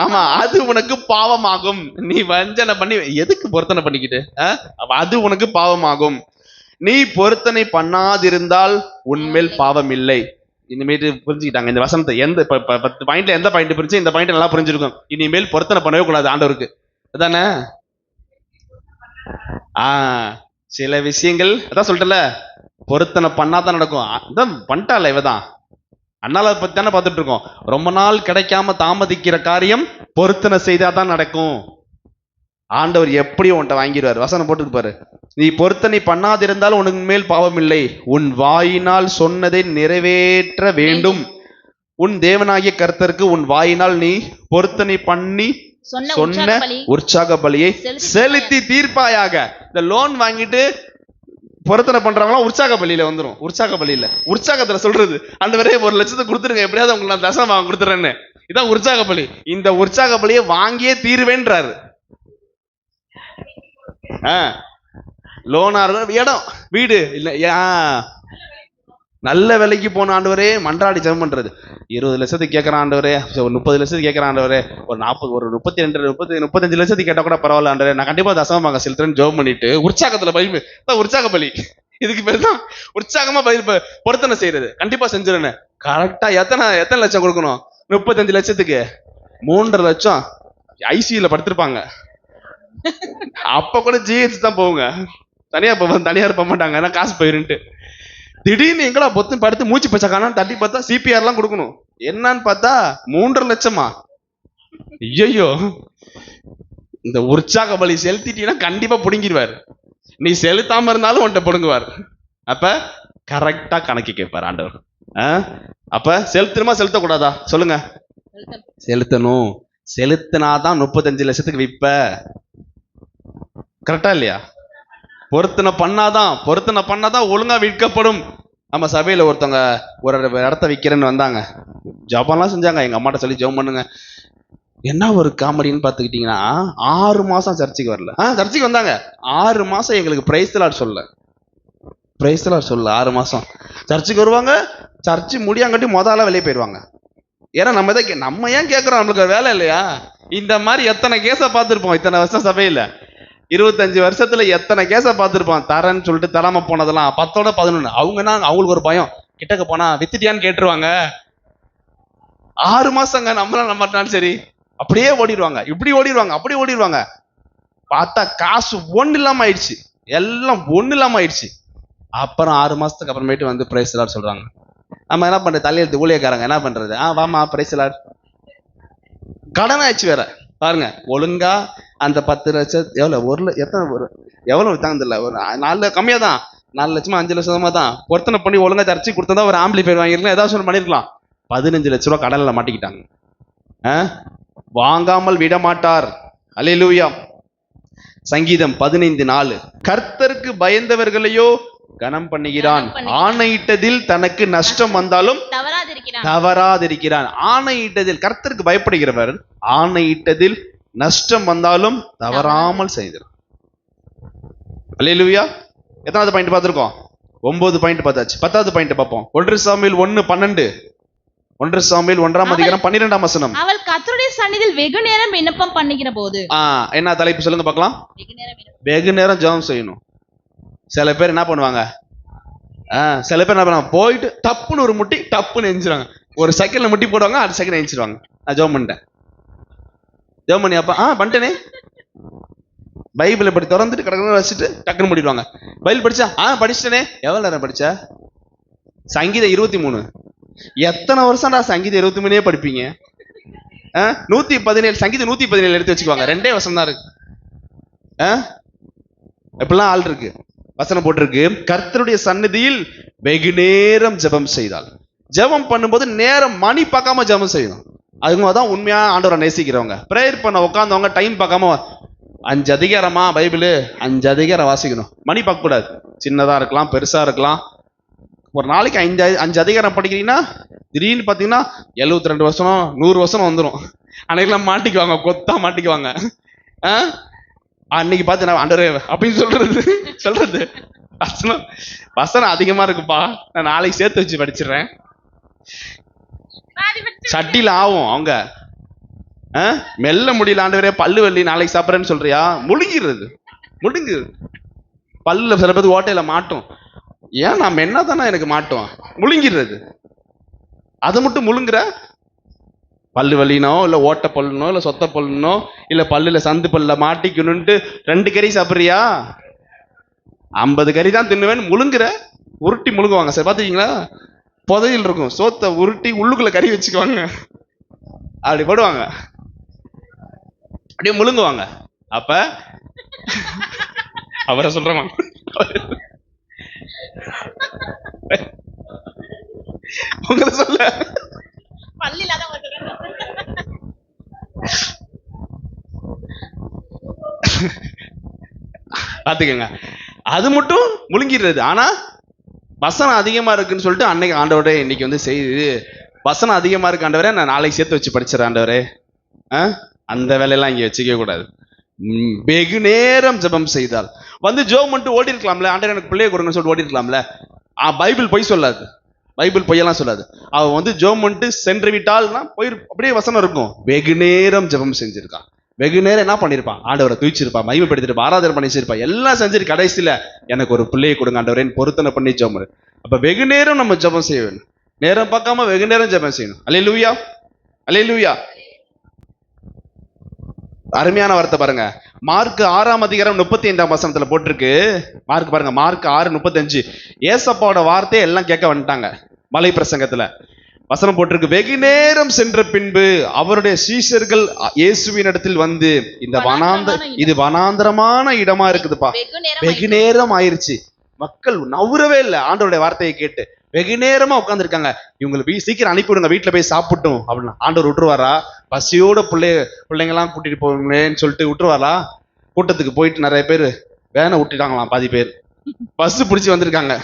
ஆமா, அது உனக்கு பாவமாகும். நீ வஞ்சனை பண்ணி எதுக்கு பொருத்தனை பண்ணிக்கிட்டு? அது உனக்கு பாவமாகும். நீ பொருத்தனை பண்ணாதிருந்தால் உன்மேல் பாவம் இல்லை. இனிமேட்டு புரிஞ்சுக்கிட்டாங்க இந்த வசனத்தை. எந்த 10 பாயிண்ட்ல எந்த பாயிண்ட் புரிஞ்சு? இந்த பாயிண்ட் நல்லா புரிஞ்சிருக்கும். இனிமேல் பொருத்தனை பண்ணவே கூடாது ஆண்டவருக்கு, அதானே? சில விஷயங்கள் அதான் சொல்லிட்டல, பொருத்தனை பண்ணாதான் நடக்கும். அதான் பண்ணிட்டால இவதான். அண்ணால பத்தி தானே பார்த்துட்டு இருக்கோம். ரொம்ப நாள் கிடைக்காம தாமதிக்கிற காரியம் பொருத்தனை செய்தாதான் நடக்கும். ஆண்டவர் எப்படி உன்கிட்ட வாங்கிடுவார். வசனம் போட்டுட்டு பாரு, நீ பொருத்தனை பண்ணாதிருந்தால் உனக்கு மேல் பாவம் இல்லை, உன் வாயினால் சொன்னதை நிறைவேற்ற வேண்டும். உன் தேவனாகிய கர்த்தருக்கு உன் வாயினால் நீ பொருத்தனை பண்ணி சொன்ன உற்சாக பலியை செலுத்தி தீர்ப்பாயாக. இந்த லோன் வாங்கிட்டு பொருத்தனை பண்றவங்களாம் உற்சாக பலியில வந்துரும். உற்சாக பலியில உற்சாகத்துல சொல்றது, ஆண்டவரே 1 லட்சத்தை கொடுத்துருங்க, எப்படியாவது உங்களுக்கு நான் தசமம் வாங்க கொடுத்துறேன்னு. இதான் உற்சாக பலி. இந்த உற்சாக பலியை வாங்கியே தீர்வேன்றாரு. லோனா இடம் வீடு இல்ல, நல்ல விலைக்கு போன ஆண்டவரே மன்றாடி ஜெபம் பண்றது. 20 லட்சத்துக்கு கேட்கறான் ஆண்டவரே, 30 லட்சத்துக்கு கேட்கறான் ஆண்டவரே, ஒரு 40 ஒரு 32 35 லட்சத்துக்கு கேட்டா கூட பரவாயில்ல ஆண்டவரே, நான் கண்டிப்பா தசமம் வாங்க செலுத்துறேன்னு ஜெபம் பண்ணிட்டு உற்சாகத்துல பலி. உற்சாக பலி இதுக்கு பேர் தான் உற்சாகமா பொருத்தனை செய்யறது. கண்டிப்பா செஞ்சிருன்னு கரெக்டா எத்தனை லட்சம் கொடுக்கணும்? 35 லட்சத்துக்கு 3.5 லட்சம் ஐசியூல படுத்திருப்பாங்க. அப்ப கூட ஜிஹெச் தான் போவுங்க, தனியார் போக மாட்டாங்க, ஏன்னா காசு போயிருன்ட்டு. திடீர்னு எங்களா பொத்து படுத்து மூச்சு பச்சை காணான்னு தட்டி பார்த்தா சிபிஆர் எல்லாம் கொடுக்கணும். என்னன்னு பார்த்தா 3.5 லட்சமா? ஐயோ, இந்த உற்சாக பலி செலுத்திட்டீங்கன்னா கண்டிப்பா புடுங்கிடுவார். நீ செலுத்தாம இருந்தாலும் உன்கிட்ட புடுங்குவார். அப்ப கரெக்டா கணக்கு கேட்பார் ஆண்டவர். அப்ப செலுத்தணுமா செலுத்தக்கூடாதா சொல்லுங்க? செலுத்தணும். செலுத்தினாதான் 35 லட்சத்துக்கு விற்ப. கரெக்டா இல்லையா? பொருத்தனை பண்ணாதான் ஒழுங்கா விற்கப்படும். நம்ம சபையில ஒருத்தவங்க ஒரு இடத்த விற்கிறேன்னு வந்தாங்க, ஜபம்லாம் செஞ்சாங்க. எங்க அம்மாட்ட சொல்லி ஜெபம் பண்ணுங்க. என்ன ஒரு காமெடின்னு பாத்துக்கிட்டீங்கன்னா, 6 மாசம் சர்ச்சைக்கு வரல. சர்ச்சைக்கு வந்தாங்க, 6 மாசம் எங்களுக்கு பிரைஸ் லார்ட் சொல்ல 6 மாசம் சர்ச்சுக்கு வருவாங்க, சர்ச்சு முடியாங்கட்டி முதல்ல வெளியே போயிடுவாங்க. ஏன்னா நம்ம ஏன் கேட்கிறோம்? நம்மளுக்கு வேலை இல்லையா? இந்த மாதிரி எத்தனை கேஸை பார்த்துருப்போம் இத்தனை வருஷம் சபையில. 25 வருஷத்துல எத்தனை கேஸை பார்த்துருப்போம். தரேன்னு சொல்லிட்டு தராம போனதெல்லாம் 10ஓட 11. அவங்களுக்கு ஒரு பயம், கிட்டக்க போனா வித்துட்டியான்னு கேட்டுருவாங்க. 6 மாசங்க நம்மளாம் நம்பட்டாலும் சரி அப்படியே ஓடிடுவாங்க. இப்படி ஓடிடுவாங்க, அப்படி ஓடிடுவாங்க. பார்த்தா காசு ஒண்ணு இல்லாம ஆயிடுச்சு, எல்லாம் ஒண்ணு இல்லாம ஆயிடுச்சு. அப்புறம் 6 மாசத்துக்கு அப்புறமேட்டு வந்து பிரைஸ் லார்ட் சொல்றாங்க. நம்ம என்ன பண்றது? தலையெழுத்து ஊழியக்காரங்க என்ன பண்றது? வாமா பிரைஸ் லார்ட். கடன் ஆயிடுச்சு வேற. பாருங்க, ஒழுங்கா அந்த 10 லட்சம் எவ்வளவு வித்தாங்க தெரியல, ஒரு 4 கம்மியா தான், 4 லட்சமா 5 லட்சமா தான் பொருத்தனை பண்ணி ஒழுங்கா தரிச்சு கொடுத்தா ஒரு ஆம்பிளிஃபையர் வாங்கிருக்கலாம், ஏதாவது ஒன்று பண்ணிருக்கலாம். 15 லட்ச ரூபா கடன்ல மாட்டிக்கிட்டாங்க. வாங்காமல் விட மாட்டார். அல்லேலூயா. சங்கீதம் 15:4, கர்த்தருக்கு பயந்தவர்களையோ கனம் பண்ணுகிறான், ஆணையிட்டதில் தனக்கு நஷ்டம் வந்தாலும் தவறாதிருக்கிறான். ஆணையிட்டதில், கர்த்தருக்கு பயப்படுகிறவர் ஆணையிட்டதில் நஷ்டம் வந்தாலும் தவறாமல் செய்கிறார். அல்லேலூயா. எத்தனாவது பாயிண்ட் பார்த்திருக்கோம்? 9 பாயிண்ட் பார்த்தாச்சு. 10வது பாயிண்ட் பார்ப்போம். 1 சாமுவேல் 1:12. 1 சாமுவேல் 1ஆம் அதிகாரம் 12ஆம் வசனம். அவள் கர்த்தருடைய சந்நிதியில் வெகு நேரம் விண்ணப்பம் பண்ணுகிற போது. என்ன தலைப்பு சொல்லுங்க பார்க்கலாம்? வெகு நேரம் ஜெபம் செய்யணும். சில பேர் என்ன பண்ணுவாங்க? சில பேர் என்ன பண்ணுவாங்க? போயிட்டு டப்புன்னு ஒரு முட்டி டப்புன்னு எஞ்சிருவாங்க. ஒரு செகண்ட்ல முட்டி போடுவாங்க, அடுத்த செகண்ட் எஞ்சிருவாங்க. நான் ஜெபம் பண்ணிட்டேன், ஜெபம் பண்ணி அப்பா பண்ணிட்டேனே. பைபிளை படி திறந்துட்டு கடற்கரை வச்சுட்டு டக்குன்னு முடிடுவாங்க. பைபிள் படிச்சா படிச்சுட்டேனே. எவ்வளவு நேரம் படிச்ச? சங்கீதம் 23. எத்தனை வருஷம்டா சங்கீதம் 23 படிப்பீங்க? 117 சங்கீதம் 117 எடுத்து வச்சுக்குவாங்க. 2 வசனம் தான் இருக்கு. எப்படிலாம் ஆள் இருக்கு. வசனம் போட்டிருக்கு, கர்த்தருடைய சந்நிதியில் வெகு நேரம் ஜெபம் செய்தால். ஜெபம் பண்ணும்போது நேரம் மணி பார்க்காம ஜெபம் செய்யணும். அதுங்க தான் உண்மையா ஆண்டவரை நேசிக்கிறவங்க. பிரேயர் பண்ண உட்காந்தவங்க டைம் பார்க்காம 5 அதிகாரமா பைபிள் 5 அதிகாரம் வாசிக்கணும். மணி பார்க்க கூடாது. சின்னதா இருக்கலாம், பெருசா இருக்கலாம். ஒரு நாளைக்கு 5 அதிகாரம் படிக்கிறீங்கன்னா திடீர்னு பார்த்தீங்கன்னா 72 வருஷம் 100 வருஷம் வந்துடும். அன்னைக்கெல்லாம் மாட்டிக்குவாங்க, கொத்தா மாட்டிக்குவாங்க. அன்னைக்கு பார்த்து நான் ஆண்டவரே அப்படின்னு சொல்றது வசனம் அதிகமா இருக்குப்பா, நான் நாளைக்கு சேர்த்து வச்சு படிச்சிடுறேன். சட்டியில் ஆகும் அவங்க. மெல்ல முடியல ஆண்டவரே, பல்லு வலி நாளைக்கு சாப்பிட்றேன்னு சொல்றியா? முழுங்கிறது. பல்லுல சில பேர் ஓட்டையில மாட்டோம். ஏன் நம்ம என்ன தானே எனக்கு மாட்டோம், முழுங்கிறது. அதை மட்டும் முழுங்குற. பல்லு வலினோ இல்ல ஓட்ட பல்லுனோ இல்ல சொத்த பல்லுனோ இல்ல பல்லுல சந்து பல்ல மாட்டிக்கணும்ட்டு 2 கறி சாப்பிட்றியா? 50 கறி தான் தின்னுவேன்னு முழுங்குற. உருட்டி முழுங்குவாங்க. சார் பாத்துக்கீங்களா? புதையில் இருக்கும், சோத்தை உருட்டி உள்ளுக்குள்ள கறி வச்சுக்குவாங்க, அப்படி போடுவாங்க, அப்படியே முழுங்குவாங்க. அப்ப அவரை சொல்றமா உங்களை சொல்ல பள்ளியில தான் வருது. பாத்துக்கங்க, அது மட்டும் முழுங்கிடுறது. ஆனா வசனம் அதிகமா இருக்குன்னு சொல்லிட்டு அன்னைக்கு ஆண்டவரே இன்னைக்கு வந்து செய்து வசனம் அதிகமா இருக்கு ஆண்டவரே, நான் நாளைக்கு சேர்த்து வச்சு படிச்சிடறேன் ஆண்டவரே. அந்த வேலையெல்லாம் இங்க வச்சுக்க கூடாது. வெகு நேரம் ஜெபம் செய்தால் வந்து ஜெபம் பண்ணிட்டு ஓடி இருக்கலாம்ல, ஆண்டவர் எனக்கு பிள்ளைய கொடுங்கன்னு சொல்லிட்டு ஓடி இருக்கலாம்ல. பைபிள் பொய் சொல்லாது, பைபிள் பொய்யெல்லாம் சொல்லாது. அவன் வந்து ஜெபம் பண்ணிட்டு சென்று விட்டால்னா போய் அப்படியே வசனம் இருக்கும். வெகு நேரம் ஜெபம் செஞ்சிருக்கான், வெகு நேரம் என்ன பண்ணிருப்பான், ஆண்டவரை தூச்சிருப்பான், மகிமைப்படுத்திருப்பான், ஆராதனை பண்ணி வச்சிருப்பான், எல்லாம் செஞ்சிரு கடைசியில எனக்கு ஒரு பிள்ளையை கொடுங்க ஆண்டவரேன்னு பொருத்தனை பண்ணி ஜெபம். அப்ப வெகு நேரம் நம்ம ஜெபம் செய்ய வேணும், நேரம் பார்க்காம வெகு நேரம் ஜெபம் செய்யணும். அல்லேலூயா, அல்லேலூயா. அருமையான வார்த்தை பாருங்க, மார்க் 6:35 போட்டிருக்கு. மார்க் பாருங்க, மார்க் 6:35. ஏசப்பாவோட வார்த்தையை எல்லாம் கேட்க வந்துட்டாங்க மலை பிரசங்கத்துல. வசனம் போட்டிருக்கு, வெகு நேரம் சென்ற பின்பு அவருடைய சீஷர்கள் இயேசுவின் இடத்தில் வந்து, இது வனாந்தரமான இடமா இருக்குதுப்பா, வெகு நேரம் ஆயிருச்சு, மக்கள் நவுறவே இல்லை ஆண்டவருடைய வார்த்தையை கேட்டு, வெகு நேரமா உட்காந்துருக்காங்க, இவங்களுக்கு சீக்கிரம் அனுப்பிவிடுங்க, வீட்டுல போய் சாப்பிட்டும் அப்படின்னு. ஆண்டவர் விட்டுருவாரா? பசியோட பிள்ளைங்கெல்லாம் கூட்டிட்டு போவீங்களேன்னு சொல்லிட்டு விட்டுருவாரா? கூட்டத்துக்கு போயிட்டு நிறைய பேர் வேனை விட்டுட்டாங்களாம், பாதி பேர் பஸ் பிடிச்சி வந்திருக்காங்க.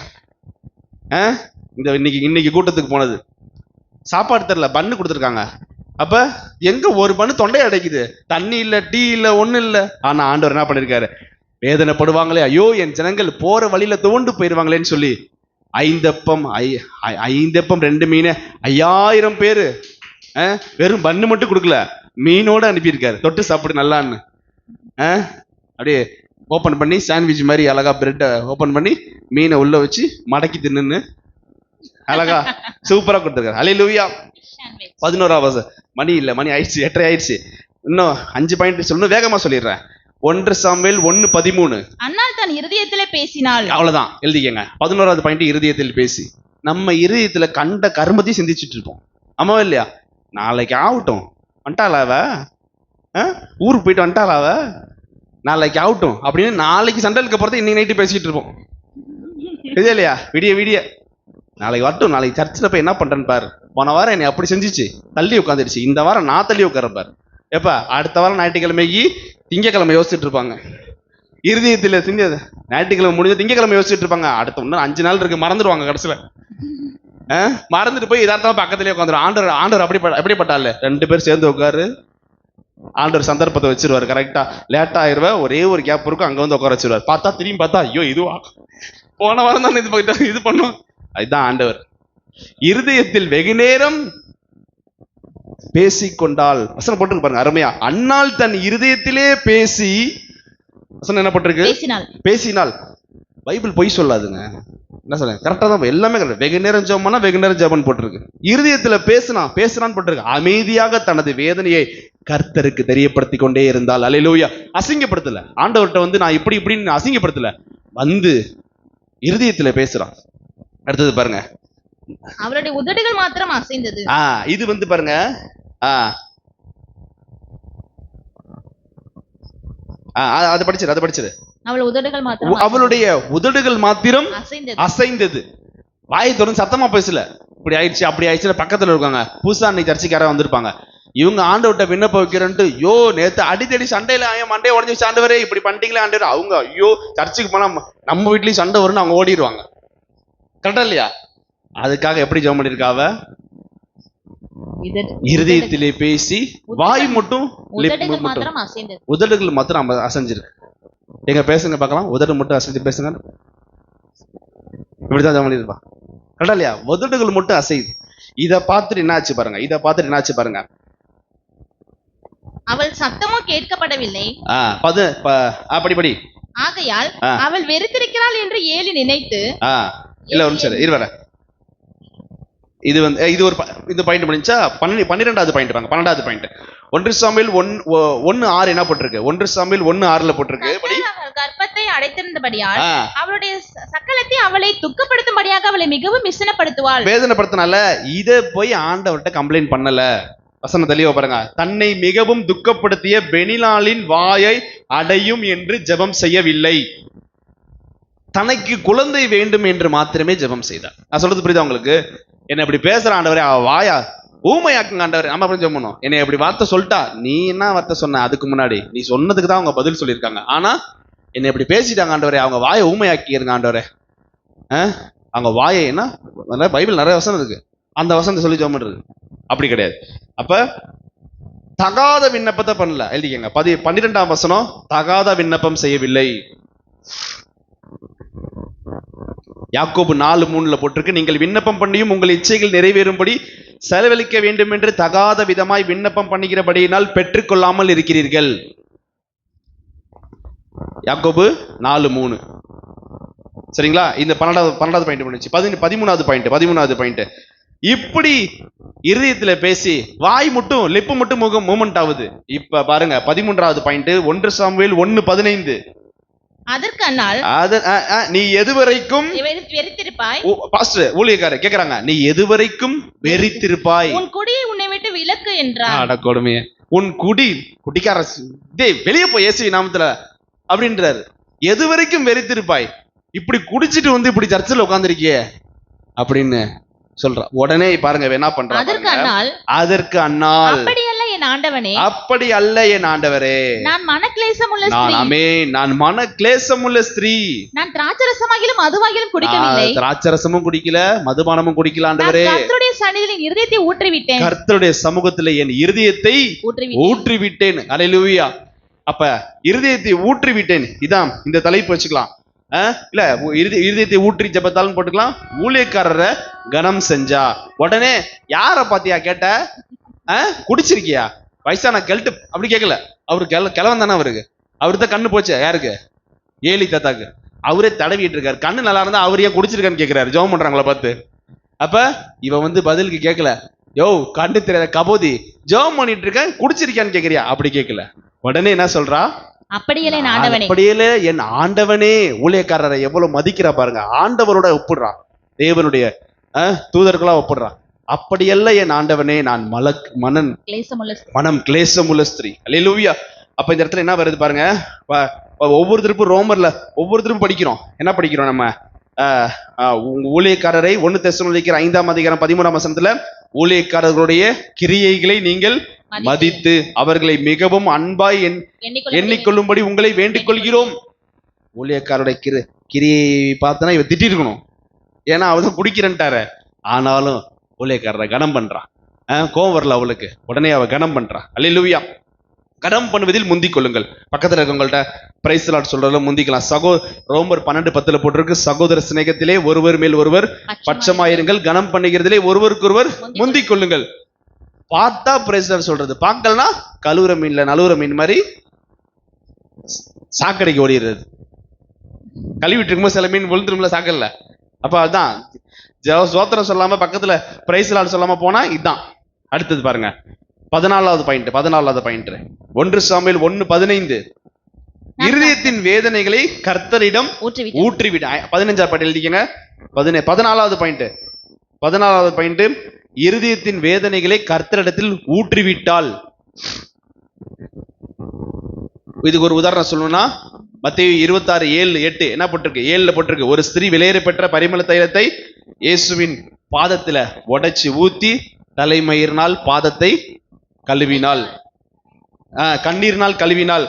இன்னைக்கு கூட்டத்துக்கு போனது சாப்பாடு தரல, பண்ணு கொடுத்துருக்காங்க. அப்ப எங்க ஒரு பண்ணு தொண்டையை அடைக்குது, தண்ணி இல்ல, டீ இல்ல, ஒண்ணு இல்ல. ஆனா ஆண்டவர் என்ன பண்ணிருக்காரு, வேதனைப்படுவாங்களே, ஐயோ என் ஜனங்கள் போற வழியில துவண்டு போயிருவாங்களேன்னு சொல்லி 5 அப்பம் 2 மீன் 5000 பேரு வெறும் பண்ணு மட்டும் கொடுக்கல, மீனோட அனுப்பியிருக்காரு, தொட்டு சாப்பிடு நல்லான்னு. அப்படியே ஓபன் பண்ணி சாண்ட்விச் மாதிரி அழகா பிரெட்டை ஓபன் பண்ணி மீனை உள்ள வச்சு மடக்கி தின்னு அழகா சூப்பரா கொடுத்துருக்காரு. அல்லேலூயா. 11 மணி இல்ல, மணி ஆயிடுச்சு, 8:30 ஆயிடுச்சு. இன்னும் 5 பாயிண்ட் சொல்லணும், வேகமா சொல்லிடுறேன். 1 சாமுவேல் 1:13. அன்னாள் தன் இருதயத்திலே பேசினாள். அவ்வளவுதான், எழுதிக்கங்க. 11வது பாயிண்ட், இருதயத்தில் பேசி. நம்ம இருதயத்துல கண்ட கர்மத்தையும் சிந்திச்சுட்டு இருப்போம், ஆமாவா இல்லையா? நாளைக்கு ஆகட்டும், வந்துட்டாளா அவ, ஊருக்கு போயிட்டு வந்துட்டாளா அவ, நாளைக்கு ஆகட்டும் அப்படின்னு நாளைக்கு சண்டலுக்கு போறதை இன்னைக்கு நைட்டு பேசிட்டு இருப்போம், இது இல்லையா? விடிய நாளைக்கு வரட்டும், நாளைக்கு சர்ச்சில் போய் என்ன பண்றேன்னு பாரு, போன வாரம் என்னை அப்படி செஞ்சிச்சு, தள்ளி உட்காந்துருச்சு, இந்த வாரம் நான் தள்ளி உட்காரப்பாரு. எப்ப அடுத்த வாரம் ஞாயிற்றுக்கிழமைக்கு திங்கக்கிழமை யோசிச்சுட்டு இருப்பாங்க, இருதயத்துல செஞ்சது ஞாயிற்றுக்கிழமை முடிஞ்ச திங்கக்கிழமை யோசிச்சுட்டு இருப்பாங்க. அடுத்த இன்னும் 5 நாள் இருக்கு, மறந்துடுவாங்க. கடைசியில மறந்துட்டு போய் யதார்த்தமா பக்கத்துலயே உட்காந்துரும். ஆண்டவர் அப்படிப்பட்டால 2 பேர் சேர்ந்து உட்காரு, ஆண்டவர் சந்தர்ப்பத்தை வச்சிருவாரு. கரெக்டா லேட் ஆயிருவ, ஒரே ஒரு கேப் இருக்கும், அங்க வந்து உட்கார வச்சிருவாரு. பார்த்தா திரும்பி பார்த்தா, ஐயோ இதுவா, போன வாரம் தான் இது பண்ணும். அதுதான் ஆண்டவர். இருதயத்தில் வெகு நேரம் பேசிக்கொண்டால், வசனம் போட்டிருக்கு பாருங்க அருமையா, அன்னாள் தன் இருதயத்திலே பேசி, வசனம் என்ன போட்டிருக்கு, பேசினால். பைபிள் பொய் சொல்லாதுங்க, என்ன சொல்ல, கரெக்டா தான், எல்லாமே கரெக்ட். வெகு நேரம் ஜெபம்னா வெகு நேரம் ஜெபம் போட்டிருக்கு. இருதயத்துல பேசினான்னு போட்டிருக்கு. அமைதியாக தனது வேதனையை கர்த்தருக்கு தெரியப்படுத்தி கொண்டே இருந்தால். அல்லேலூயா. அசிங்கப்படுத்தல, ஆண்டவர்கிட்ட வந்து நான் இப்படின்னு அசிங்கப்படுத்தல, வந்து இருதயத்துல பேசுறான். அடுத்தது பாருங்க, அவளுடைய உதடுகள் மாத்திரம் அசைந்தது. இது வந்து பாருங்க, அது படிச்சிரு. அவளுடைய உதடுகள் மாத்திரம் அசைந்தது. வாய் திறந்து சத்தமா பேசல, இப்படி ஆயிடுச்சு அப்படி ஆயிடுச்சு. பக்கத்துல இருக்காங்க, புதுசா அன்னைக்கு சர்ச்சைக்காரன் வந்திருப்பாங்க. இவங்க ஆண்டவர்கிட்ட விண்ணப்ப வைக்கிறேன்ட்டு, யோ நேத்து அடித்தடி சண்டையில மண்டையை உடஞ்சி ஆண்டவரே இப்படி பண்ணிட்டீங்களே ஆண்டவர். அவங்க ஐயோ சர்ச்சுக்கு போனா நம்ம வீட்லயும் சண்டை வரும்னு அவங்க ஓடிடுவாங்க. கரெக்டா இல்லையா? அதுக்காக எப்படி ஜெபம் பண்ணிருக்காவ, இருதயத்திலே பேசி, வாய் மட்டும் உதடுகள் மாத்திரம் அசைஞ்சிருக்கு. எங்க பேசுங்க பார்க்கலாம், உதடு மட்டும் அசைஞ்சு பேசுங்க. இப்படிதான் ஜெபம் பண்ணிருப்பா. கரெக்டா இல்லையா? உதடுகள் மட்டும் அசைது. இத பார்த்துட்டு என்னாச்சு பாருங்க, அவள் சத்தமும் கேட்கப்படவில்லை. படி. ஆகையால் அவள் வெறுத்திருக்கிறாள் என்று ஏலி நினைத்து, இல்ல ஒரு நிமிஷம் இருவர, இது வந்து இது ஒரு இந்த பாயிண்ட் முடிஞ்சா 12வது பாயிண்ட் பாருங்க. 12வது பாயிண்ட் 1 சாமுவேல் 1:6 என்ன போட்டிருக்கு? 1 சாமுவேல் 1:6 போட்டிருக்கு. கர்ப்பத்தை அடைத்திருந்தபடியால் அவளுடைய சக்கலத்தை அவளை துக்கப்படுத்தும்படியாக அவளை மிகவும் விசனப்படுத்துவாள். வேதனைப்படுத்தினால இத போய் ஆண்டவர்கிட்ட கம்ப்ளைண்ட் பண்ணல. வசனம் தெளிவா பாருங்க, தன்னை மிகவும் துக்கப்படுத்திய பெனிலாளின் வாயை அடையும் என்று ஜெபம் செய்யவில்லை. தனக்கு குழந்தை வேண்டும் என்று மாத்திரமே ஜெபம் செய்தார். நான் சொல்றது புரியுதா உங்களுக்கு? என்ன இப்படி பேசுற ஆண்டவரே, அவ வாயா ஊமையாக்குங்க ஆண்டவரே. நம்ம அப்புறம் ஜெபம் பண்ணோம். என்னை இப்படி வார்த்தை சொல்லிட்டா, நீ என்ன வார்த்தை சொன்ன? அதுக்கு முன்னாடி நீ சொன்னதுக்கு தான் அவங்க பதில் சொல்லியிருக்காங்க. ஆனா என்னை இப்படி பேசிட்டாங்க ஆண்டவரே, அவங்க வாயை ஊமையாக்கிருங்க ஆண்டவரே. அவங்க வாயை என்ன, பைபிள் நிறைய வசனம் இருக்கு, அந்த வசனத்தை சொல்லி ஜெபம் பண்றது அப்படி கிடையாது. அப்ப தகாத விண்ணப்பத்தை பண்ணல. எழுதிக்கங்க 12ஆம் வசனம், தகாத விண்ணப்பம் செய்யவில்லை. யாக்கோபு 4:3 போட்டிருக்கு, நீங்கள் விண்ணப்பம் பண்ணியும் உங்கள் இச்சைகள் நிறைவேறும்படி செலவழிக்க வேண்டும் என்று தகாத விதமாய் விண்ணப்பம் பண்ணுகிறபடியினால் பெற்றுக்கொள்ளாமல் இருக்கிறீர்கள். யாக்கோபு 4:3. சரிங்களா? இந்த 12வது பாயிண்ட் பண்ணுச்சு. 13வது பாயிண்ட், இப்படி இருதயத்துல பேசி வாய் மட்டும் லிப்பு மட்டும் மூமெண்ட் ஆகுது. இப்ப பாருங்க 13வது பாயிண்ட், 1 சாமுவேல் 1:15. அதற்கு அன்னாள், நீ எதுவரைக்கும் வெறித்திருப்பாய். பாஸ்டர் ஊழியக்காரர் கேக்குறாங்க, நீ எதுவரைக்கும் வெறித்திருப்பாய், உன் குடியை உன்னை விட்டு விலக்கு என்றார். அட கொடுமையே, உன் குடிக்கார வெளியே போய் இயேசு நாமத்துல அப்படின்றாரு. எதுவரைக்கும் வெறித்திருப்பாய், இப்படி குடிச்சிட்டு வந்து இப்படி சர்ச்சில் உட்கார்ந்திருக்கியே அப்படின்னு சொல்றா. உடனே பாருங்க என்ன பண்றாங்க. அதற்கு அன்னாள், அப்படி அல்ல என் ஆண்டவனே, அப்படி அல்ல என் ஆண்டவரே, நான் மனக்லேசமுள்ள ஸ்திரீ. ஆமென், நான் மனக்லேசமுள்ள ஸ்திரீ. நான் திராட்சரசமாகிலும் மதுவாகிலும் குடிக்கவில்லை. திராட்சரசமும் குடிக்கல, மதுபானமும் குடிக்கல ஆண்டவரே. கர்த்தருடைய சந்நிதியில் இருதயத்தை ஊற்றிவிட்டேன். கர்த்தருடைய சமூகத்துல என் இருதயத்தை ஊற்றிவிட்டேன். அல்லேலூயா. அப்ப இருதயத்தை ஊற்றிவிட்டேன், இதான் இந்த தலைப்பு வச்சுக்கலாம். இல்ல இருதயத்தை ஊற்றி ஜெபத்தாலும் போட்டுக்கலாம். ஊழியக்காரரை கனம் செஞ்சா. உடனே யார பாத்தியா கேட்ட, குடிச்சிருக்கியா வயசான கெல்ட்டு அப்படி கேட்கல. அவரு கிழவன் தானே, அவருக்கு கண்ணு போச்சு. யாருக்கு? ஏலி தாத்தாக்கு. அவரே தடவிட்டு இருக்காரு. கண்ணு நல்லா இருந்தா அவர் ஏன் குடிச்சிருக்கான்னு கேட்கிறாரு ஜெபம் பண்றாங்களா பார்த்து. அப்ப இவ பதிலுக்கு கேட்கல, யோ கண்ணு தெரியாத கபோதி, ஜெபம் பண்ணிட்டு இருக்க, குடிச்சிருக்கியான்னு கேட்கறியா? அப்படி கேட்கல. உடனே என்ன சொல்றா, அப்படியே என் ஆண்டவனே. ஊழியக்காரரை எவ்வளவு மதிக்கிறா பாருங்க. ஆண்டவரோட ஒப்பிடுறான், தேவனுடைய தூதர்களா ஒப்பிடுறான். அப்படியல்ல என் ஆண்டவனே, நான் மனம் கிளேசமுள்ள ஸ்திரீ. அல்லேலூயா. அப்ப இந்த இடத்துல என்ன வருது பாருங்க. ஒவ்வொரு திருப்பும் ரோமர்ல ஒவ்வொரு திருப்பும் படிக்கிறோம். என்ன படிக்கிறோம் நம்ம? ஊழியக்காரரை 1 தெசலோனிக்கேயர் 5ஆம் அதிகாரம் 13ஆம் வசனத்துல, ஊழியக்காரர்களுடைய கிரியைகளை நீங்கள் மதித்து அவர்களை மிகவும் அன்பாய் எண்ணிக்கொள்ளும்படி உங்களை வேண்டிக் கொள்கிறோம். ஊழியக்காரருடைய கிரியை பார்த்தனா இவ திட்டி இருக்கணும், ஏன்னா அவதான் குடிக்கிறன்ட்டார. ஆனாலும் ஊழியக்காரரை கனம் பண்றான். கோவம் வரல அவளுக்கு, உடனே அவ கனம் பண்றான். அல்லேலூயா. கனம் பண்ணுவதில் முந்திக் கொள்ளுங்கள். பக்கத்துல இருக்கவங்கள்ட்ட பிரைஸ் லார்ட் சொல்றதுல முந்திக்கலாம். ரோமர் 12:10 போட்டிருக்கு, சகோதர சிநேகத்திலே ஒருவர் மேல் ஒருவர் பட்சமாயிருங்கள், கனம் பண்ணுகிறதிலே ஒருவருக்கொருவர் முந்திக் கொள்ளுங்கள். பார்த்தா பிரைஸ் லார்ட் சொல்றது, பார்க்கலனா கழுவுற மீன்ல நழுவுற மீன் மாதிரி சாக்கடைக்கு ஓடிடுறது. கழுவிட்டு இருக்கும்போது சில மீன் விழுந்துரும்ல சாக்கல்ல. அப்ப அதான் சோத்திரம் சொல்லாம பக்கத்துல பிரைஸ் லார்ட் சொல்லாம போனா இதுதான். அடுத்தது பாருங்க 14வது பாயிண்ட். 1 சாமுவேல் 1:15. இருதயத்தின் வேதனைகளை கர்த்தரிடம் ஊற்றிவிட. 15ஆம் பாயிண்ட் எழுதிக்கங்க. 14வது பாயிண்ட், இருதயத்தின் வேதனைகளை கர்த்தரிடத்தில் ஊற்றிவிட்டால். இதுக்கு ஒரு உதாரணம் சொல்லணும்னா, மத்தேயு 26:7-8 என்ன போட்டிருக்கு? 7ல போட்டிருக்கு, ஒரு ஸ்திரீ விலையேற பெற்ற பரிமள தைலத்தை இயேசுவின் பாதத்துல உடைச்சு ஊத்தி தலைமயிரினால் பாதத்தை கழுவினாள், கண்ணீரினால் கழுவினாள்.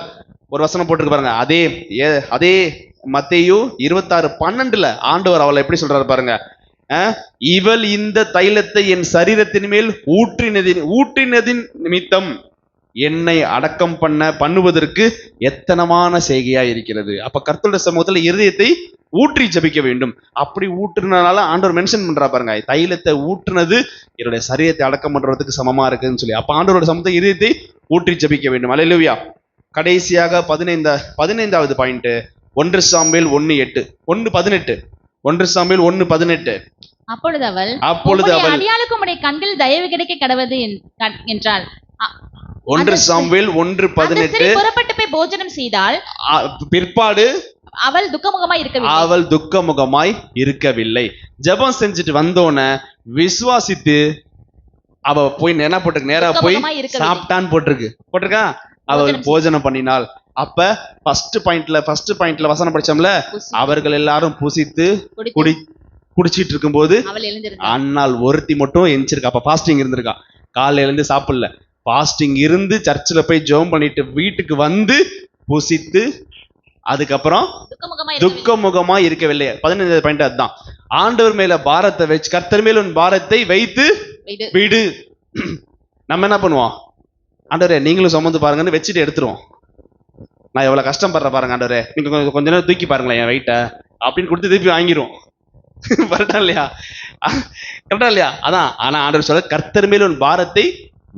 ஒரு வசனம் போட்டிருக்கு பாருங்க. அதே மத்தேயு 26:12 ஆண்டவர் அவளை எப்படி சொல்றாரு பாருங்க. இவள் இந்த தைலத்தை என் சரீரத்தின் மேல் ஊற்றினதின் நிமித்தம் என்னை அடக்கம் பண்ணுவதற்கு எத்தனமான செய்கையா இருக்கிறது. அப்ப கர்த்தருடைய சமூகத்துல இருதயத்தை ஊற்றி ஜபிக்க வேண்டும். அப்படி ஊற்றுனால ஆண்டவர் மென்ஷன் பண்றா பாருங்க, தைலத்தை ஊற்றுனது என்னுடைய சரீரத்தை அடக்கம் பண்றதுக்கு சமமா இருக்குன்னு சொல்லி. அப்ப ஆண்டவரோட சமூகத்தை இருதயத்தை ஊற்றி ஜபிக்க வேண்டும். அல்லேலூயா. கடைசியாக 15வது பாயிண்ட், 1 சாமுவேல் 1:8 1:18. 1 சாமுவேல் 1:18. அப்பொழுது அவள் அடியாளுக்கு உம்முடைய கண்களில் தயவு கிடைக்க கடவது என்றாள். 1 சாமுவேல் 1:18. புறப்பட்டு போய் போஜனம் செய்தால் பிற்பாடு அவள் துக்கமுகமாய் இருக்கவில்லை. ஜெபம் செஞ்சுட்டு வந்தோன விசுவாசித்து அவ போய் என்ன போட்டிருக்கு, நேரா போய் சாப்பிட்டான்னு போட்டிருக்கா. அவள் போஜனம் பண்ணினாள். அப்ப ஃபர்ஸ்ட் பாயிண்ட்ல வசனம் படிச்சோம்ல, அவர்கள் எல்லாரும் புசித்து குடிச்சிட்டு இருக்கும்போது அவள் எழுந்திருந்தாள். அன்னாள் ஒருத்தி மட்டும் எந்திரிச்சிருக்கா. அப்ப பாஸ்டிங் இருந்திருக்கா. காலையில இருந்து சாப்பிடல, பாஸ்டிங் இருந்து சர்ச்சில் போய் ஜெபம் பண்ணிட்டு வீட்டுக்கு வந்து புசித்து அதுக்கப்புறம் துக்கமுகமா இருக்கவில்லை. 15 பாயிண்ட் அதுதான். ஆண்டவர் மேல பாரத்தை வச்சு, கர்த்தர் மேல உன் பாரத்தை வைத்து விடு. நம்ம என்ன பண்ணுவோம்? ஆண்டவரே நீங்களும் சுமந்து பாருங்கன்னு வச்சுட்டு எடுத்துருவோம். நான் எவ்வளவு கஷ்டப்படுற பாருங்க ஆண்டவரே, நீங்க கொஞ்ச நேரம் தூக்கி பாருங்களேன் என் வெயிட்ட அப்படின்னு கொடுத்து திருப்பி வாங்கிரும். கரெக்டா இல்லையா? கரெக்டா இல்லையா? அதான். ஆனா ஆண்டவர் சொல்ல, கர்த்தர் மேல் உன் பாரத்தை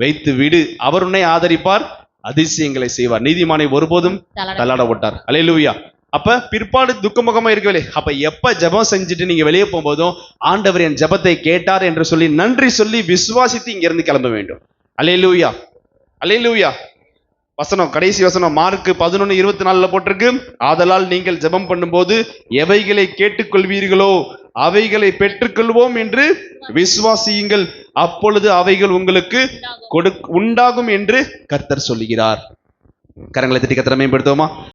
வைத்து விடு, அவர் உன்னை ஆதரிப்பார், அதிசயங்களை செய்வார், நீதிமானை ஒருபோதும் தள்ளாட விட்டார். அல்லேலூயா. அப்ப பிற்பாடு துக்கமுகமா இருக்கவில்லை. அப்ப எப்ப ஜெபம் செஞ்சுட்டு நீங்க வெளியே போகும்போதும் ஆண்டவர் என் ஜெபத்தை கேட்டார் என்று சொல்லி நன்றி சொல்லி விசுவாசித்து இங்க இருந்து கிளம்ப வேண்டும். அல்லேலூயா, அல்லேலூயா. வசனம், கடைசி வசனம் மார்க் 11:24 போட்டிருக்கு. ஆதலால் நீங்கள் ஜெபம் பண்ணும்போது எவைகளை கேட்டுக்கொள்வீர்களோ அவைகளை பெற்றுக்கொள்வோம் என்று விசுவாசியுங்கள், அப்பொழுது அவைகள் உங்களுக்கு உண்டாகும் என்று கர்த்தர் சொல்லுகிறார். கரங்களை தட்டி கர்த்தரை மேம்படுத்துவோமா?